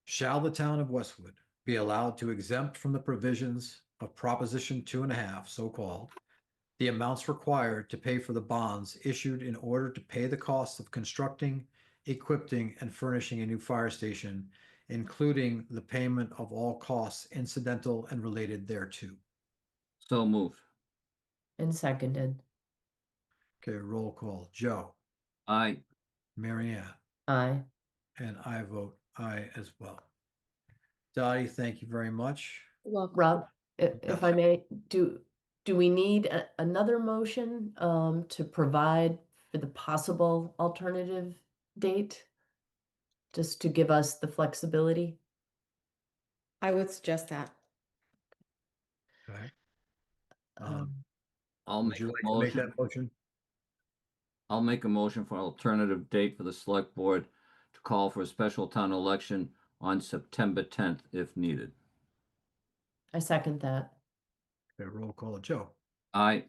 Shall the town of Westwood be allowed to exempt from the provisions of Proposition 2.5, so-called, the amounts required to pay for the bonds issued in order to pay the costs of constructing, equipping, and furnishing a new fire station, including the payment of all costs incidental and related thereto? so moved. And seconded. Okay, roll call. Joe, Aye, Mary Ann, Aye. and I vote aye as well. Dottie, thank you very much. Well, Rob, if I may, do we need another motion to provide for the possible alternative date? Just to give us the flexibility? I would suggest that. Okay. Um, I'll Would make you a like to make motion. that motion? I'll make a motion for an alternative date for the select board to call for a special town election on September 10th if needed. I second that. Okay, roll call. Joe, Aye,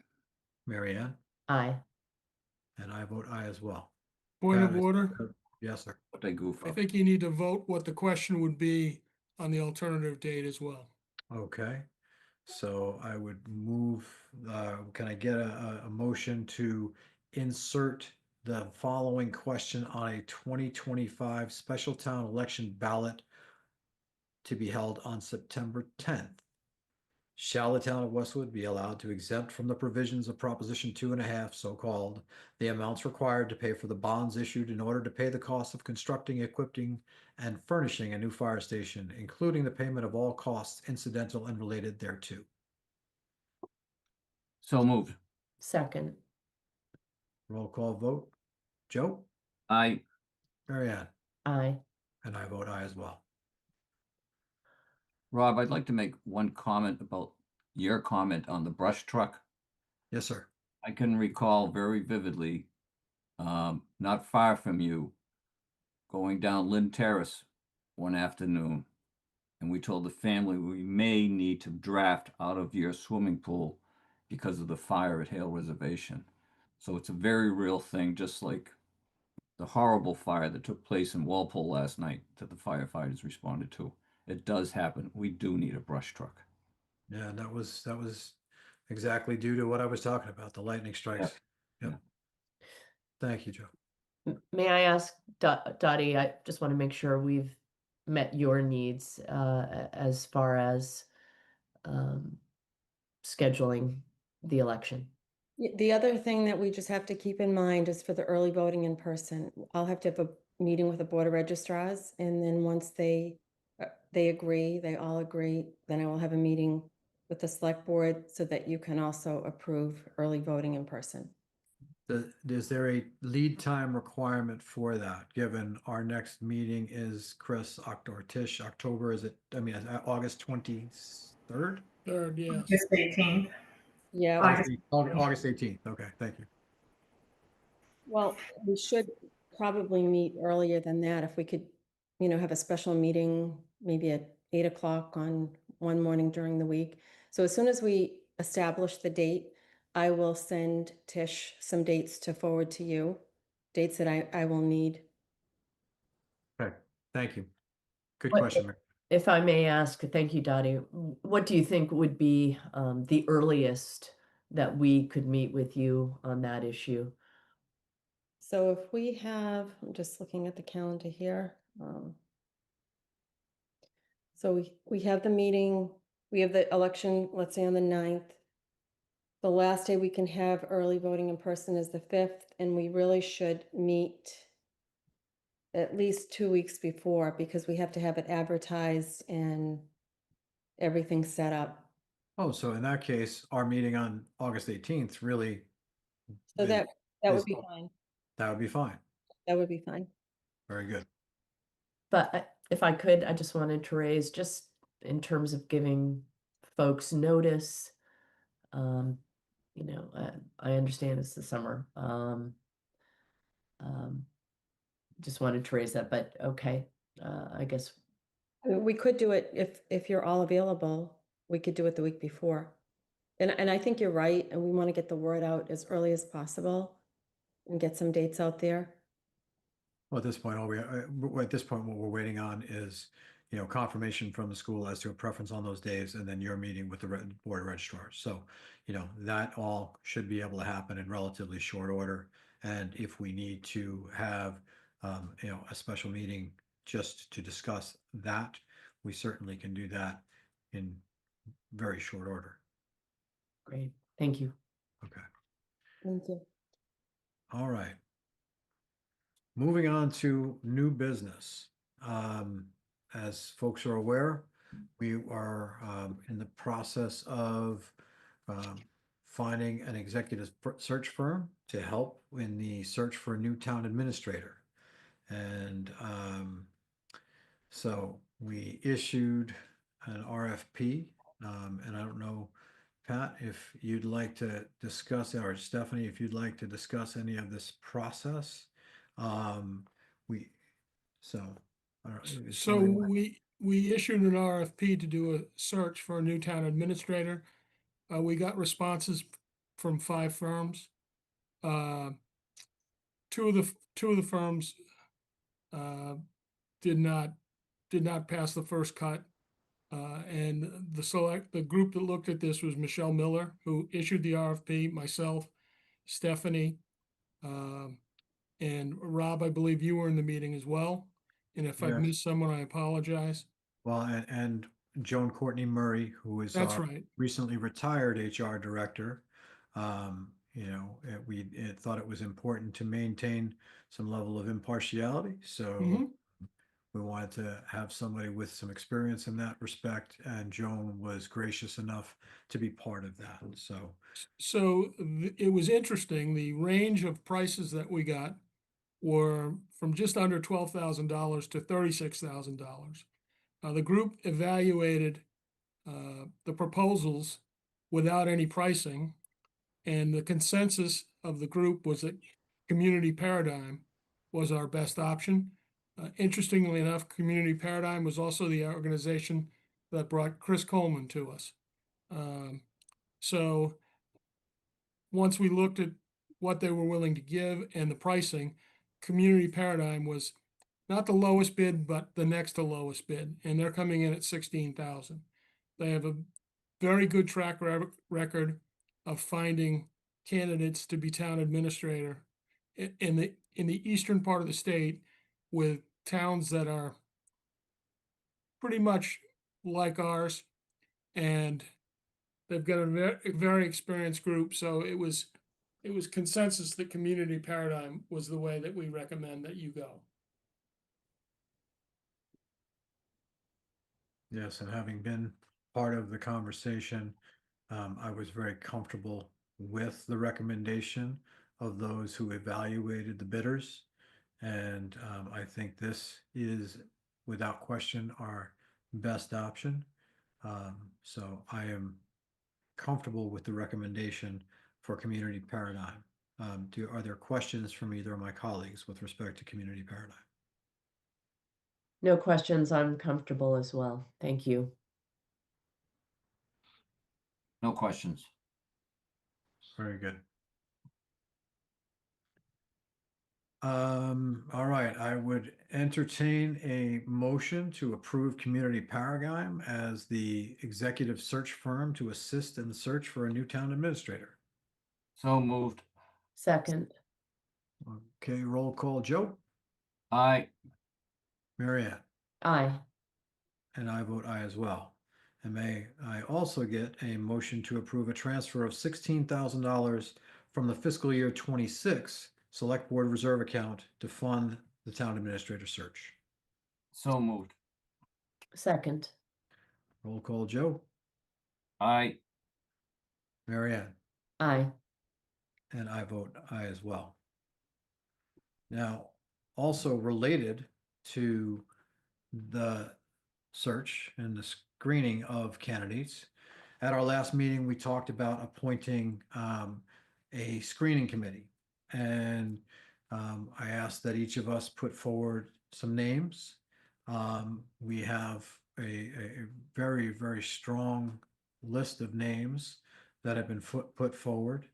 Mary Ann, Aye. and I vote aye as well. Point of Pat, order. Yes, sir. what I goof I up. think you need to vote what the question would be on the alternative date as well. Okay, so I would move, can I get a motion to insert the following question on a 2025 special town election ballot to be held on September 10th? Shall the town of Westwood be allowed to exempt from the provisions of Proposition 2.5, so-called, the amounts required to pay for the bonds issued in order to pay the cost of constructing, equipping, and furnishing a new fire station, including the payment of all costs incidental and related thereto? So moved. Second. Roll call vote. Joe? I, Mary Ann? Aye. And I vote aye as well. Rob, I'd like to make one comment about your comment on the brush truck. Yes, sir. I can recall very vividly, not far from you, going down Lynn Terrace one afternoon, and we told the family we may need to draft out of your swimming pool because of the fire at Hale Reservation. So it's a very real thing, just like the horrible fire that took place in Walpole last night that the firefighters responded to. It does happen. We do need a brush truck. Yeah, that was exactly due to what I was talking about, the lightning strikes. Yep. Thank you, Joe. May I ask, Dottie, I just want to make sure we've met your needs as far as scheduling the election. The other thing that we just have to keep in mind is for the early voting in person, I'll have to have a meeting with the Board of Registrars, and then once they agree, they all agree, then I will have a meeting with the select board so that you can also approve early voting in person. Is there a lead time requirement for that, given our next meeting is October, is it, August 23rd? Third, yes. Just 18th. Yeah, August 18th. Okay, thank you. well, we should probably meet earlier than that if we could, have a special meeting maybe at 8 o'clock on one morning during the week. So as soon as we establish the date, I will send Tish some dates to forward to you, dates that I will need. Okay, thank you. Good What- question, Mary. If I may ask, thank you, Dottie. What do you think would be the earliest that we could meet with you on that issue? So if we have, I'm just looking at the calendar here. So we have the meeting, we have the election, let's say on the 9th. The last day we can have early voting in person is the 5th, and we really should meet at least 2 weeks before because we have to have it advertised and everything set up. Oh, so in that case, our meeting on August 18th really. So that is- would be fine. That would be fine. That would be fine. Very good. But if I could, I just wanted to raise, just in terms of giving folks notice, I understand it's the summer. Just wanted to raise that, but okay, I guess. I mean, we could do it if you're all available, we could do it the week before. And I think you're right, and we want to get the word out as early as possible and get some dates out there. Well, at this point, what we're waiting on is, confirmation from the school as to a preference on those days, and then your meeting with the board of registrars. So, that all should be able to happen in relatively short order. And if we need to have, a special meeting just to discuss that, we certainly can do that in very short order. Great, thank you. Okay. Thank you. All right. Moving on to new business. As folks are aware, we are in the process of finding an executive search firm to help in the search for a new town administrator. And so we issued an RFP, and I don't know, Pat, if you'd like to discuss, or Stephanie, if you'd like to discuss any of this process. So we issued an RFP to do a search for a new town administrator. We got responses from 5 firms. Two of the firms did not pass the first cut. And the group that looked at this was Michelle Miller, who issued the RFP, myself, Stephanie, and Rob, I believe you were in the meeting as well. And if I've Yes. missed someone, I apologize. Well, and Joan Courtney Murray, who is That's our right. recently retired HR director. We thought it was important to maintain some level of impartiality. So Mhm. We wanted to have somebody with some experience in that respect, and Joan was gracious enough to be part of that. So, It was interesting, the range of prices that we got were from just under $12,000 to $36,000. The group evaluated the proposals without any pricing, and the consensus of the group was that Community Paradigm was our best option. Interestingly enough, Community Paradigm was also the organization that brought Chris Coleman to us. So once we looked at what they were willing to give and the pricing, Community Paradigm was not the lowest bid, but the next to lowest bid, and they're coming in at 16,000. They have a very good track record of finding candidates to be town administrator in the eastern part of the state, with towns that are pretty much like ours, and they've got a very experienced group. So it was consensus that Community Paradigm was the way that we recommend that you go. yes, and having been part of the conversation, I was very comfortable with the recommendation of those who evaluated the bidders. And I think this is without question our best option. So I am comfortable with the recommendation for Community Paradigm. Are there questions from either of my colleagues with respect to Community Paradigm? No questions. I'm comfortable as well. Thank you. No questions. Very good. All right, I would entertain a motion to approve Community Paradigm as the executive search firm to assist in the search for a new town administrator. So moved. Second. Okay, roll call. Joe? Aye. Marianne? Aye. And I vote aye as well. And may I also get a motion to approve a transfer of $16,000 from the fiscal year 26 Select Board Reserve account to fund the town administrator search. So moved. Second. Roll call. Joe? Aye. Marianne? Aye. And I vote aye as well. Now, also related to the search and the screening of candidates, at our last meeting, we talked about appointing a screening committee. And I asked that each of us put forward some names. We have a very, very strong list of names that have been put forward.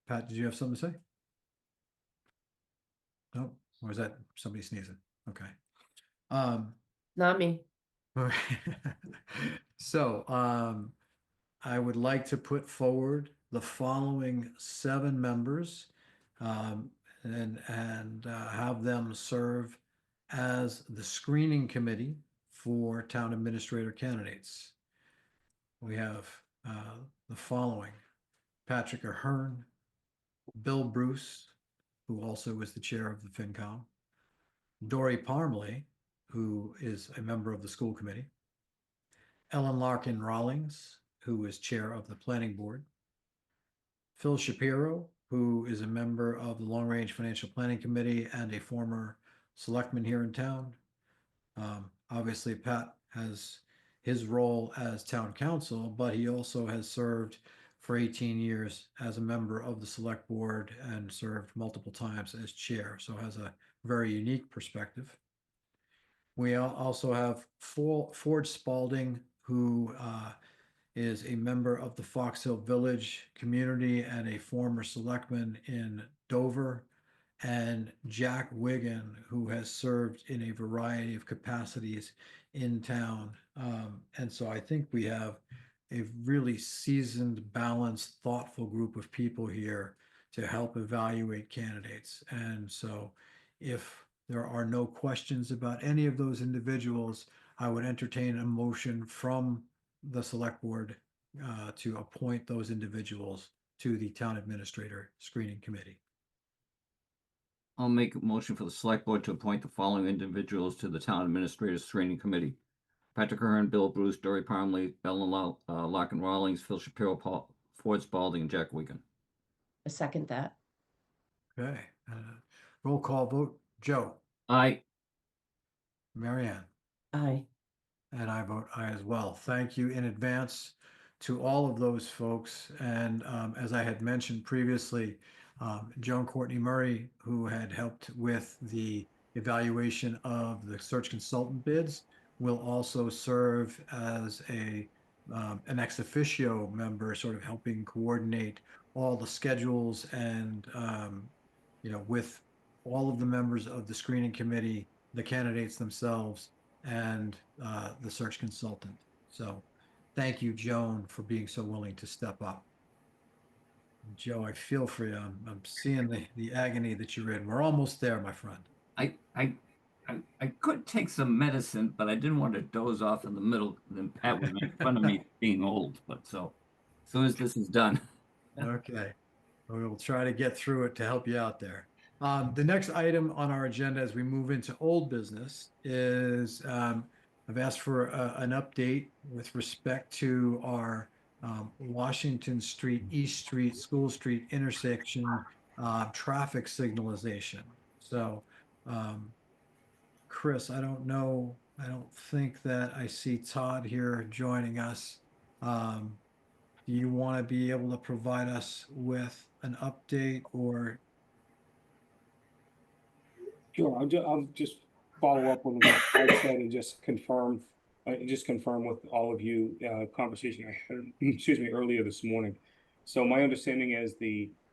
Pat, did you have something to say? No, or is that somebody sneezing? Okay. Not me. So I would like to put forward the following 7 members and have them serve as the screening committee for town administrator candidates. We have the following: Patrick Ahern, Bill Bruce, who also is the chair of the FinCom, Dory Parmley, who is a member of the school committee, Ellen Larkin Rawlings, who is chair of the planning board, Phil Shapiro, who is a member of the Long Range Financial Planning Committee and a former selectman here in town. Obviously, Pat has his role as town council, but he also has served for 18 years as a member of the select board and served multiple times as chair, so has a very unique perspective. We also have Ford Spalding, who is a member of the Fox Hill Village community and a former selectman in Dover, and Jack Wigan, who has served in a variety of capacities in town. And so I think we have a really seasoned, balanced, thoughtful group of people here to help evaluate candidates. And so if there are no questions about any of those individuals, I would entertain a motion from the select board to appoint those individuals to the town administrator screening committee. I'll make a motion for the select board to appoint the following individuals to the town administrator's screening committee. Patrick Ahern, Bill Bruce, Dory Parmley, Ellen Larkin Rawlings, Phil Shapiro, Paul Ford Spalding, and Jack Wigan. I second that. Okay, roll call vote. Joe, Aye. Marianne, Aye. and I vote aye as well. Thank you in advance to all of those folks. And as I had mentioned previously, Joan Courtney Murray, who had helped with the evaluation of the search consultant bids, will also serve as an ex officio member, sort of helping coordinate all the schedules and with all of the members of the screening committee, the candidates themselves, and the search consultant. So thank you, Joan, for being so willing to step up. Joe, I feel for you. I'm seeing the agony that you're in. We're almost there, my friend. I could take some medicine, but I didn't want to doze off in the middle. Then Pat would make fun of me being old. But so as soon as this is done. Okay. We'll try to get through it to help you out there. The next item on our agenda as we move into old business is I've asked for an update with respect to our Washington Street, East Street, School Street intersection traffic signalization. So, Chris, I don't know. I don't think that I see Todd here joining us. Do you want to be able to provide us with an update or? Sure, I'll just follow up with what I said and just confirm with all of you, conversation I had, excuse me, earlier this morning. So my understanding is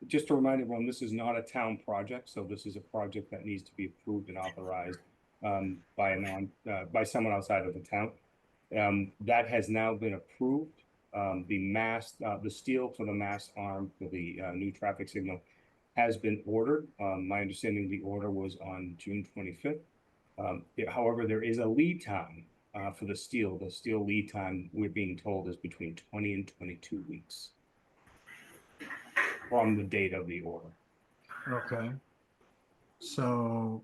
just to remind everyone, this is not a town project, so this is a project that needs to be approved and authorized by someone outside of the town. That has now been approved. The steel for the mast arm for the new traffic signal has been ordered. My understanding the order was on June 25th. However, there is a lead time for the steel. The steel lead time, we're being told, is between 20 and 22 weeks from the date of the order. Okay. So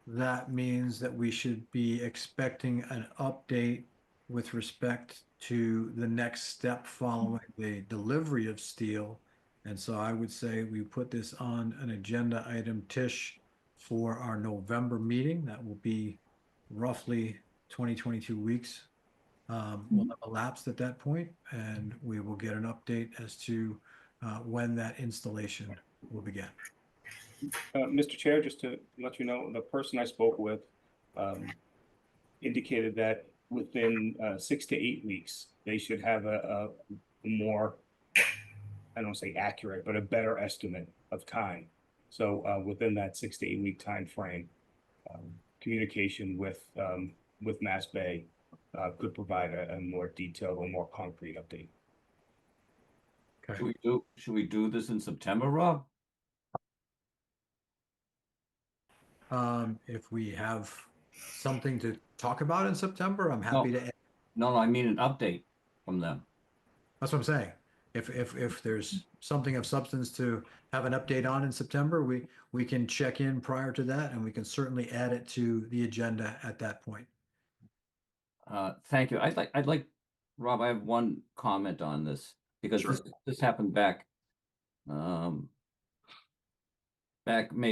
that means that we should be expecting an update with respect to the next step following the delivery of steel. And so I would say we put this on an agenda item, Tish, for our November meeting. That will be roughly 22 weeks. Will have elapsed at that point, and we will get an update as to when that installation will begin. Mr. Chair, just to let you know, the person I spoke with indicated that within 6 to 8 weeks, they should have a more, I don't say accurate, but a better estimate of time. So within that 6 to 8 week time frame, communication with Mass Bay could provide a more detailed or more concrete update. Okay. Should we do this in September, Rob? If we have something to talk about in September, I'm happy to. No, I mean an update from them. That's what I'm saying. If there's something of substance to have an update on in September, we can check in prior to that, and we can certainly add it to the agenda at that point. Thank you. I'd like, Rob, I have one comment on this because Sure. this happened back May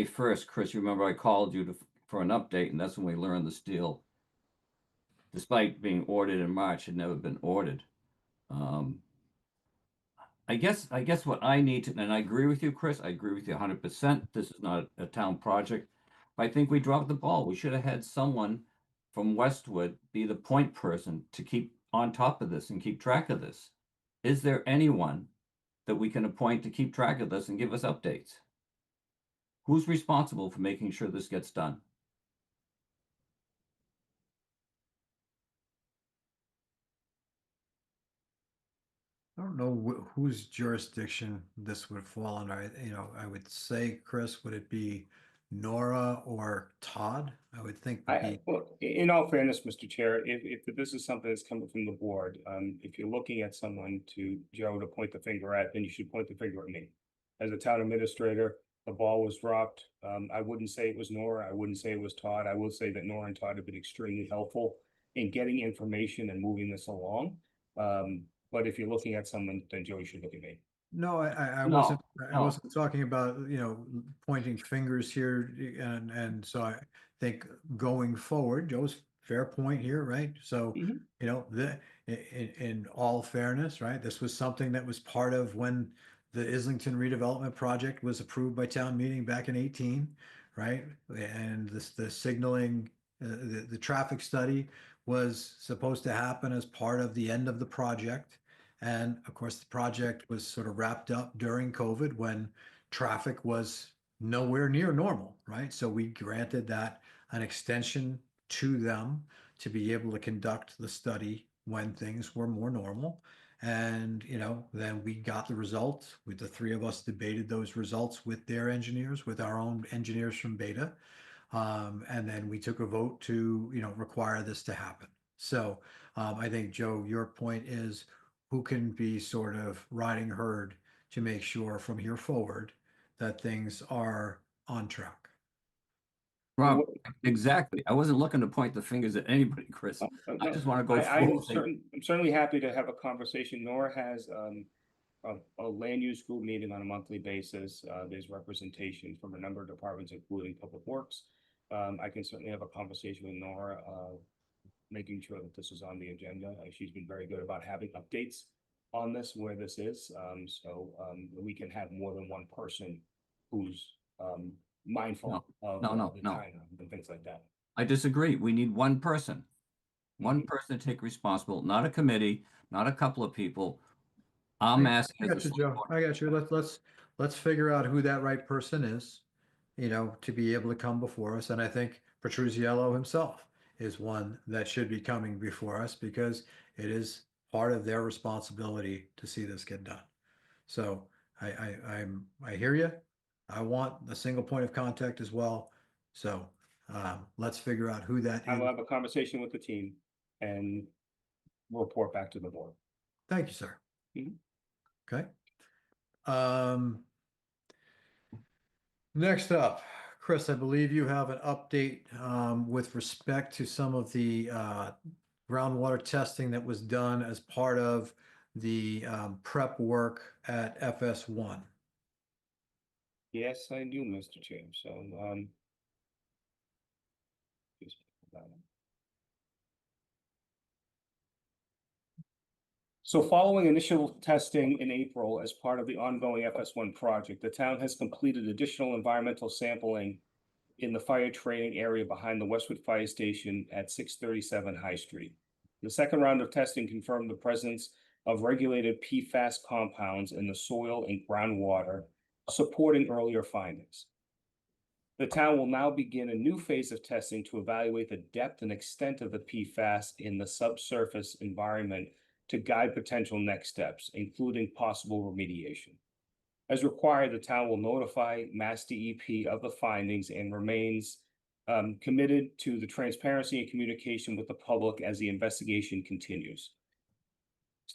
1st, Chris. You remember I called you for an update, and that's when we learned the steel, despite being ordered in March, had never been ordered. I guess what I need to, and I agree with you, Chris. I agree with you 100%. This is not a town project. But I think we dropped the ball. We should have had someone from Westwood be the point person to keep on top of this and keep track of this. Is there anyone that we can appoint to keep track of this and give us updates? Who's responsible for making sure this gets done? I don't know whose jurisdiction this would fall under. I would say, Chris, would it be Nora or Todd? I would think. Well, in all fairness, Mr. Chair, if this is something that's coming from the board, if you're looking at someone Joe, to point the finger at, then you should point the finger at me. As a town administrator, the ball was dropped. I wouldn't say it was Nora. I wouldn't say it was Todd. I will say that Nora and Todd have been extremely helpful in getting information and moving this along. But if you're looking at someone, then Joey should look at me. No, I No, wasn't, I no. wasn't talking about, pointing fingers here. And so I think going forward, Joe's fair point here, right? So, Mhm. in all fairness, right, this was something that was part of when the Islington redevelopment project was approved by town meeting back in 18, right? And the signaling, the traffic study was supposed to happen as part of the end of the project. And of course, the project was sort of wrapped up during COVID when traffic was nowhere near normal, right? So we granted that an extension to them to be able to conduct the study when things were more normal. And, then we got the results. With the three of us debated those results with their engineers, with our own engineers from Beta. And then we took a vote to, require this to happen. So I think, Joe, your point is who can be sort of riding herd to make sure from here forward that things are on track. Rob, exactly. I wasn't looking to point the fingers at anybody, Chris. I just want to go I'm forward. certainly happy to have a conversation. Nora has a land use group meeting on a monthly basis. There's representation from a number of departments, including Public Works. I can certainly have a conversation with Nora, making sure that this is on the agenda. She's been very good about having updates on this, where this is. So we can have more than one person who's mindful of No. the time and things like that. I disagree. We need one person. One person to take responsible, not a committee, not a couple of people. I'm asking. I got you, Joe. I got you. Let's figure out who that right person is, to be able to come before us. And I think Petruzziello himself is one that should be coming before us because it is part of their responsibility to see this get done. So I hear you. I want a single point of contact as well. So let's figure out who that I will is. have a conversation with the team and report back to the board. Thank you, sir. Mhm. Okay. Next up, Chris, I believe you have an update with respect to some of the groundwater testing that was done as part of the prep work at FS1. Yes, I do, Mr. Chair. So just put that on. So following initial testing in April as part of the ongoing FS1 project, the town has completed additional environmental sampling in the fire training area behind the Westwood Fire Station at 637 High Street. The second round of testing confirmed the presence of regulated PFAS compounds in the soil and groundwater, supporting earlier findings. The town will now begin a new phase of testing to evaluate the depth and extent of the PFAS in the subsurface environment to guide potential next steps, including possible remediation. As required, the town will notify Mass DEP of the findings and remains committed to the transparency and communication with the public as the investigation continues.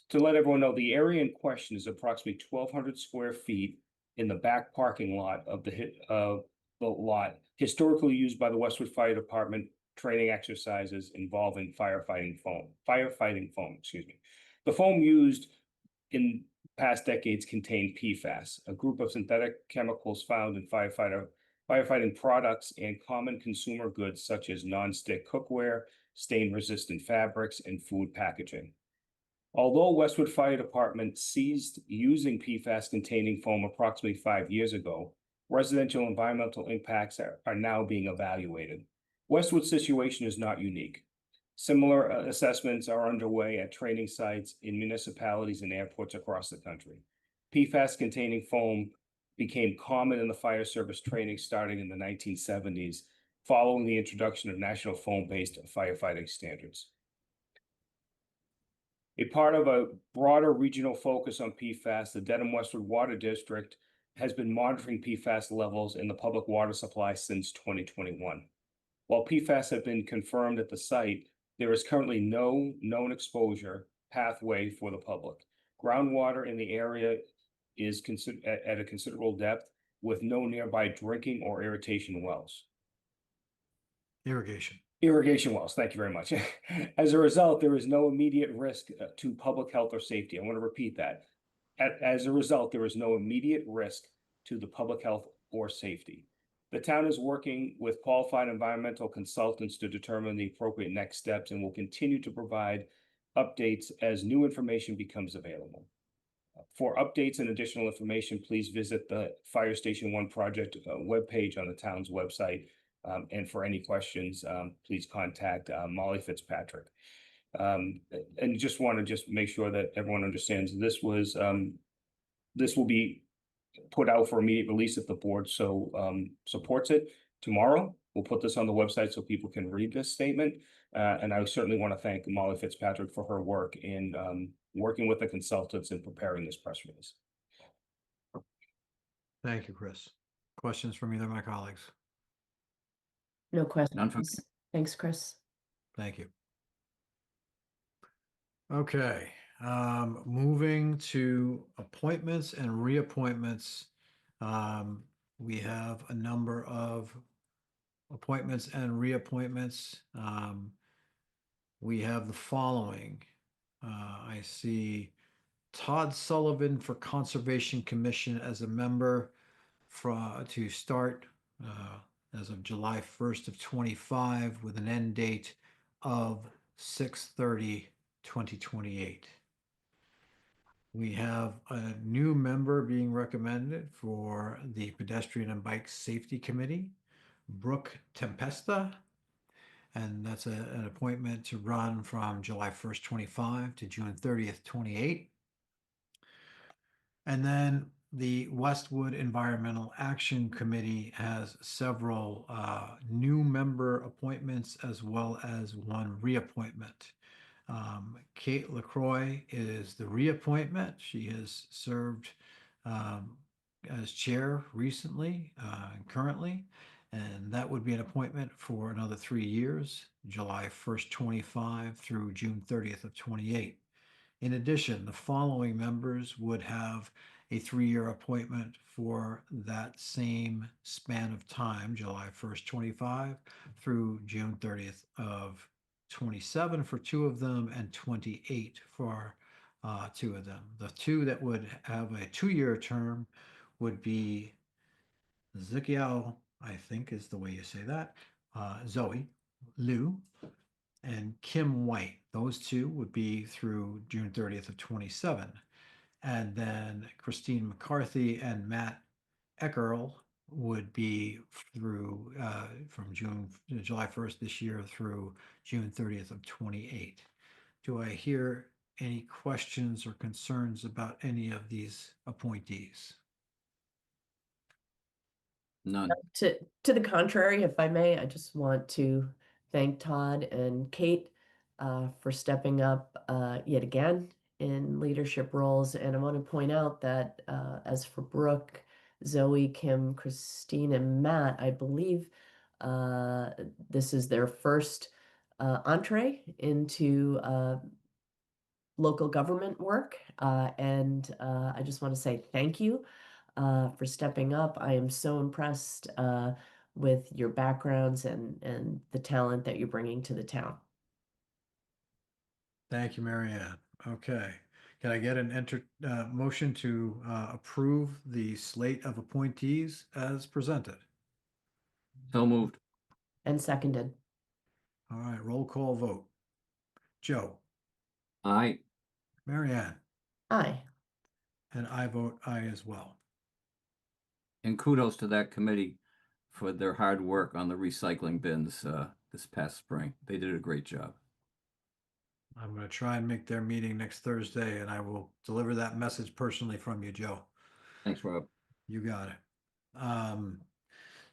To let everyone know, the area in question is approximately 1,200 square feet in the back parking lot of the lot, historically used by the Westwood Fire Department training exercises involving firefighting foam, excuse me. The foam used in past decades contained PFAS, a group of synthetic chemicals found in firefighting products and common consumer goods such as non-stick cookware, stain-resistant fabrics, and food packaging. Although Westwood Fire Department ceased using PFAS-containing foam approximately 5 years ago, residential environmental impacts are now being evaluated. Westwood's situation is not unique. Similar assessments are underway at training sites in municipalities and airports across the country. PFAS-containing foam became common in the fire service training starting in the 1970s, following the introduction of national foam-based firefighting standards. A part of a broader regional focus on PFAS, the Dedham-Westwood Water District has been monitoring PFAS levels in the public water supply since 2021. While PFAS have been confirmed at the site, there is currently no known exposure pathway for the public. Groundwater in the area is at a considerable depth, with no nearby drinking or irrigation wells. Irrigation wells, thank you very much. As a result, there is no immediate risk to public health or safety. I want to repeat that. As a result, there is no immediate risk to the public health or safety. The town is working with qualified environmental consultants to determine the appropriate next steps and will continue to provide updates as new information becomes available. For updates and additional information, please visit the Fire Station 1 project webpage on the town's website. And for any questions, please contact Molly Fitzpatrick. And just want to make sure that everyone understands this will be put out for immediate release if the board so supports it. Tomorrow, we'll put this on the website so people can read this statement. And I certainly want to thank Molly Fitzpatrick for her work in working with the consultants in preparing this press release. Thank you, Chris. Questions from either of my colleagues? No None from questions. Thanks, Chris. Thank you. Okay, moving to appointments and reappointments. We have a number of appointments and reappointments. We have the following. I see Todd Sullivan for Conservation Commission as a member to start as of July 1st of 25 with an end date of 6/30/2028. We have a new member being recommended for the Pedestrian and Bike Safety Committee, Brooke Tempesta. And that's an appointment to run from July 1st, 25 to June 30th, 28. And then the Westwood Environmental Action Committee has several new member appointments as well as one reappointment. Kate LaCroix is the reappointment. She has served as chair recently and currently, and that would be an appointment for another 3 years, July 1st, 25 through June 30th of 28. In addition, the following members would have a 3-year appointment for that same span of time, July 1st, 25 through June 30th of 27 for 2 of them and 28 for 2 of them. The 2 that would have a 2-year term would be Zikiao, I think is the way you say that, Zoe Liu, and Kim White. Those 2 would be through June 30th of 27. And then Christine McCarthy and Matt Eckerl would be through from July 1st this year through June 30th of 28. Do I hear any questions or concerns about any of these appointees? None. To the contrary, if I may, I just want to thank Todd and Kate for stepping up yet again in leadership roles. And I want to point out that as for Brooke, Zoe, Kim, Christine, and Matt, I believe this is their first entree into local government work. And I just want to say thank you for stepping up. I am so impressed with your backgrounds and the talent that you're bringing to the town. Thank you, Mary Ann. Okay. Can I get an motion to approve the slate of appointees as presented? So moved. And seconded. All right, roll call vote. Joe, Aye. Mary Ann, Aye. and I vote aye as well. And kudos to that committee for their hard work on the recycling bins this past spring. They did a great job. I'm going to try and make their meeting next Thursday, and I will deliver that message personally from you, Joe. Thanks, Rob. You got it.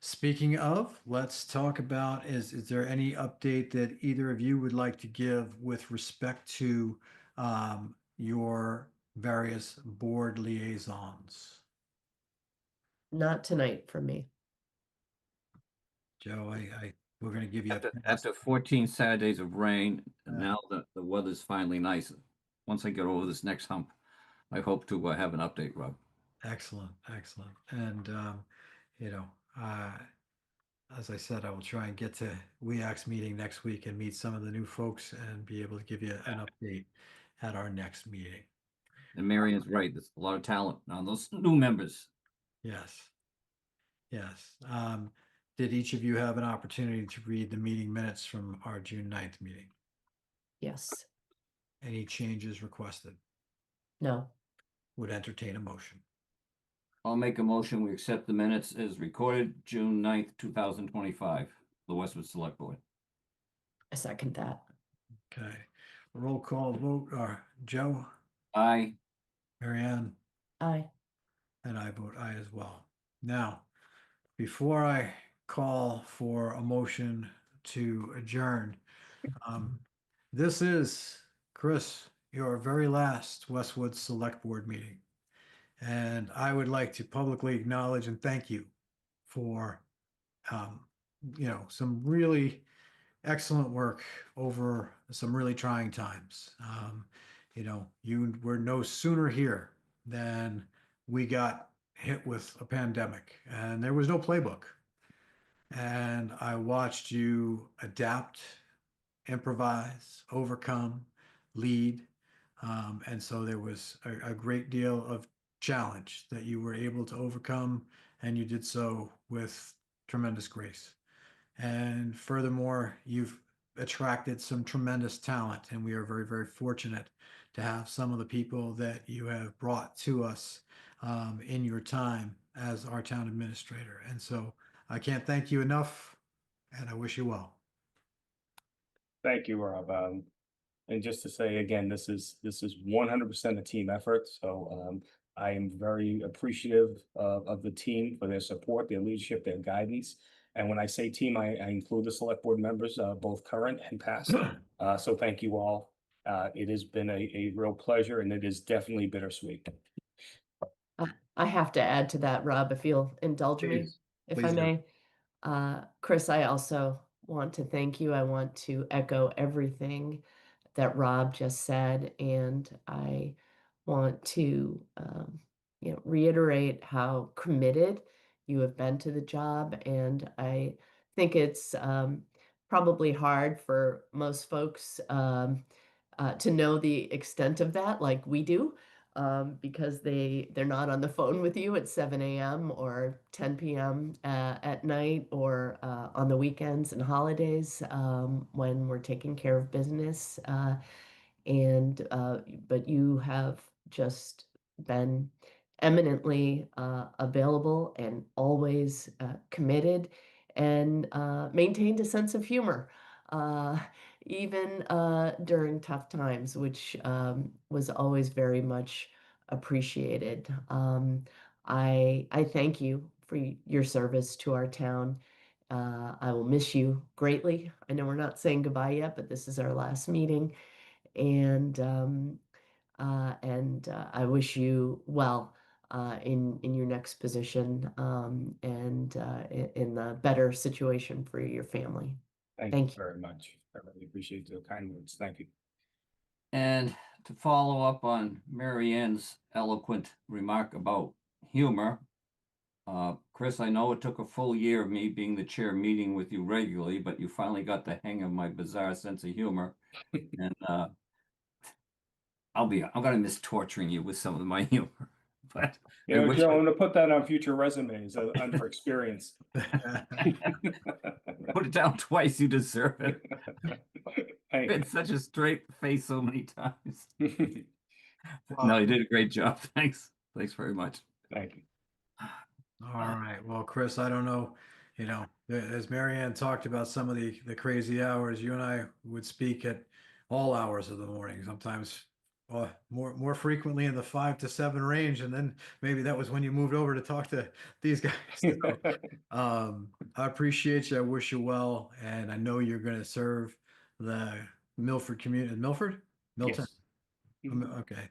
Speaking of, let's talk about, is there any update that either of you would like to give with respect to your various board liaisons? Not tonight for me. Joe, we're going to give you After 14 Saturdays of rain, and now the weather's finally nice. Once I get over this next hump, I hope to have an update, Rob. Excellent, excellent. And, you know, as I said, I will try and get to WEAC's meeting next week and meet some of the new folks and be able to give you an update at our next meeting. And Marion's right. There's a lot of talent on those new members. Yes. Yes. Did each of you have an opportunity to read the meeting minutes from our June 9th meeting? Yes, Any changes requested? no, Would entertain a motion. I'll make a motion. We accept the minutes as recorded June 9th, 2025, the Westwood Select Board. I second that. Okay. Roll call vote. Joe, Aye. Marianne, Aye. and I vote aye as well. Now, before I call for a motion to adjourn, this is, Chris, your very last Westwood Select Board meeting. And I would like to publicly acknowledge and thank you for, some really excellent work over some really trying times. You were no sooner here than we got hit with a pandemic and there was no playbook. And I watched you adapt, improvise, overcome, lead. And so there was a great deal of challenge that you were able to overcome, and you did so with tremendous grace. And furthermore, you've attracted some tremendous talent, and we are very, very fortunate to have some of the people that you have brought to us in your time as our town administrator. And so I can't thank you enough, and I wish you well. Thank you, Rob. And just to say again, this is 100% a team effort. So I am very appreciative of the team for their support, their leadership, their guidance. And when I say team, I include the select board members, both current and past. So thank you all. It has been a real pleasure, and it is definitely bittersweet. I have to add to that, Rob, if you'll indulge me, Please, if please I do. may. Chris, I also want to thank you. I want to echo everything that Rob just said, and I want to reiterate how committed you have been to the job. And I think it's probably hard for most folks to know the extent of that, like we do, because they're not on the phone with you at 7 a.m. or 10 p.m. At night, or on the weekends and holidays when we're taking care of business. But you have just been eminently available and always committed, and maintained a sense of humor. Even during tough times, which was always very much appreciated. I thank you for your service to our town. I will miss you greatly. I know we're not saying goodbye yet, but this is our last meeting, and I wish you well in your next position, and in the better situation for your family. Thank you very much. I really appreciate the kind words. Thank you. And to follow up on Mary Ann's eloquent remark about humor, Chris, I know it took a full year of me being the chair meeting with you regularly, but you finally got the hang of my bizarre sense of humor. And I'm gonna miss torturing you with some of my humor. But Joe, I'm gonna put that on future resumes under experience. Put it down twice, you deserve it. Thank Been such a straight face so many times. No, you did a great job. Thanks. Thanks very much. Thank you. All right. Well, Chris, I don't know, as Mary Ann talked about some of the crazy hours, you and I would speak at all hours of the morning, sometimes more frequently in the 5 to 7 range. And then maybe that was when you moved over to talk to these guys. So, I appreciate you. I wish you well. And I know you're going to serve the Milford community. Milton? Yes. Okay.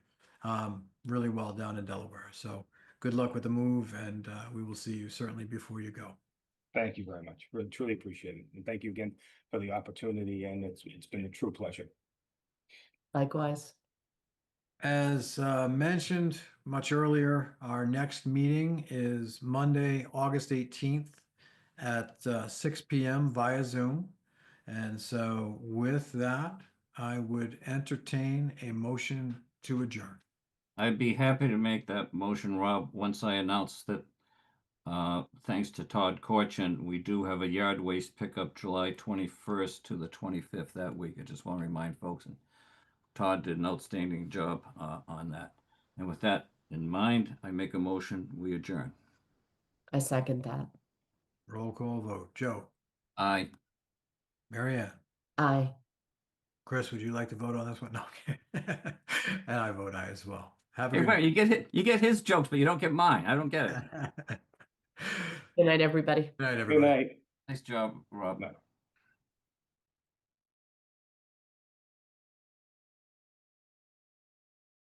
Really well down in Delaware. So good luck with the move, and we will see you certainly before you go. Thank you very much. Really, truly appreciate it. And thank you again for the opportunity. And it's been a true pleasure. Likewise. As mentioned, much earlier, our next meeting is Monday, August 18th at 6 p.m. via Zoom. And so with that, I would entertain a motion to adjourn. I'd be happy to make that motion, Rob, once I announce that, thanks to Todd Corchin, we do have a yard waste pickup July 21st to the 25th that week. I just want to remind folks, and Todd did an outstanding job on that. And with that in mind, I make a motion, we adjourn. I second that. Roll call vote. Joe, Aye. Marianne, Aye. Chris, would you like to vote on this one? No. Okay. And I vote aye as well. Have a Hey, good right, you get his jokes, but you don't get mine. I don't get it. Good Good night, everybody. night, Good everybody. night. Nice job, Rob. No.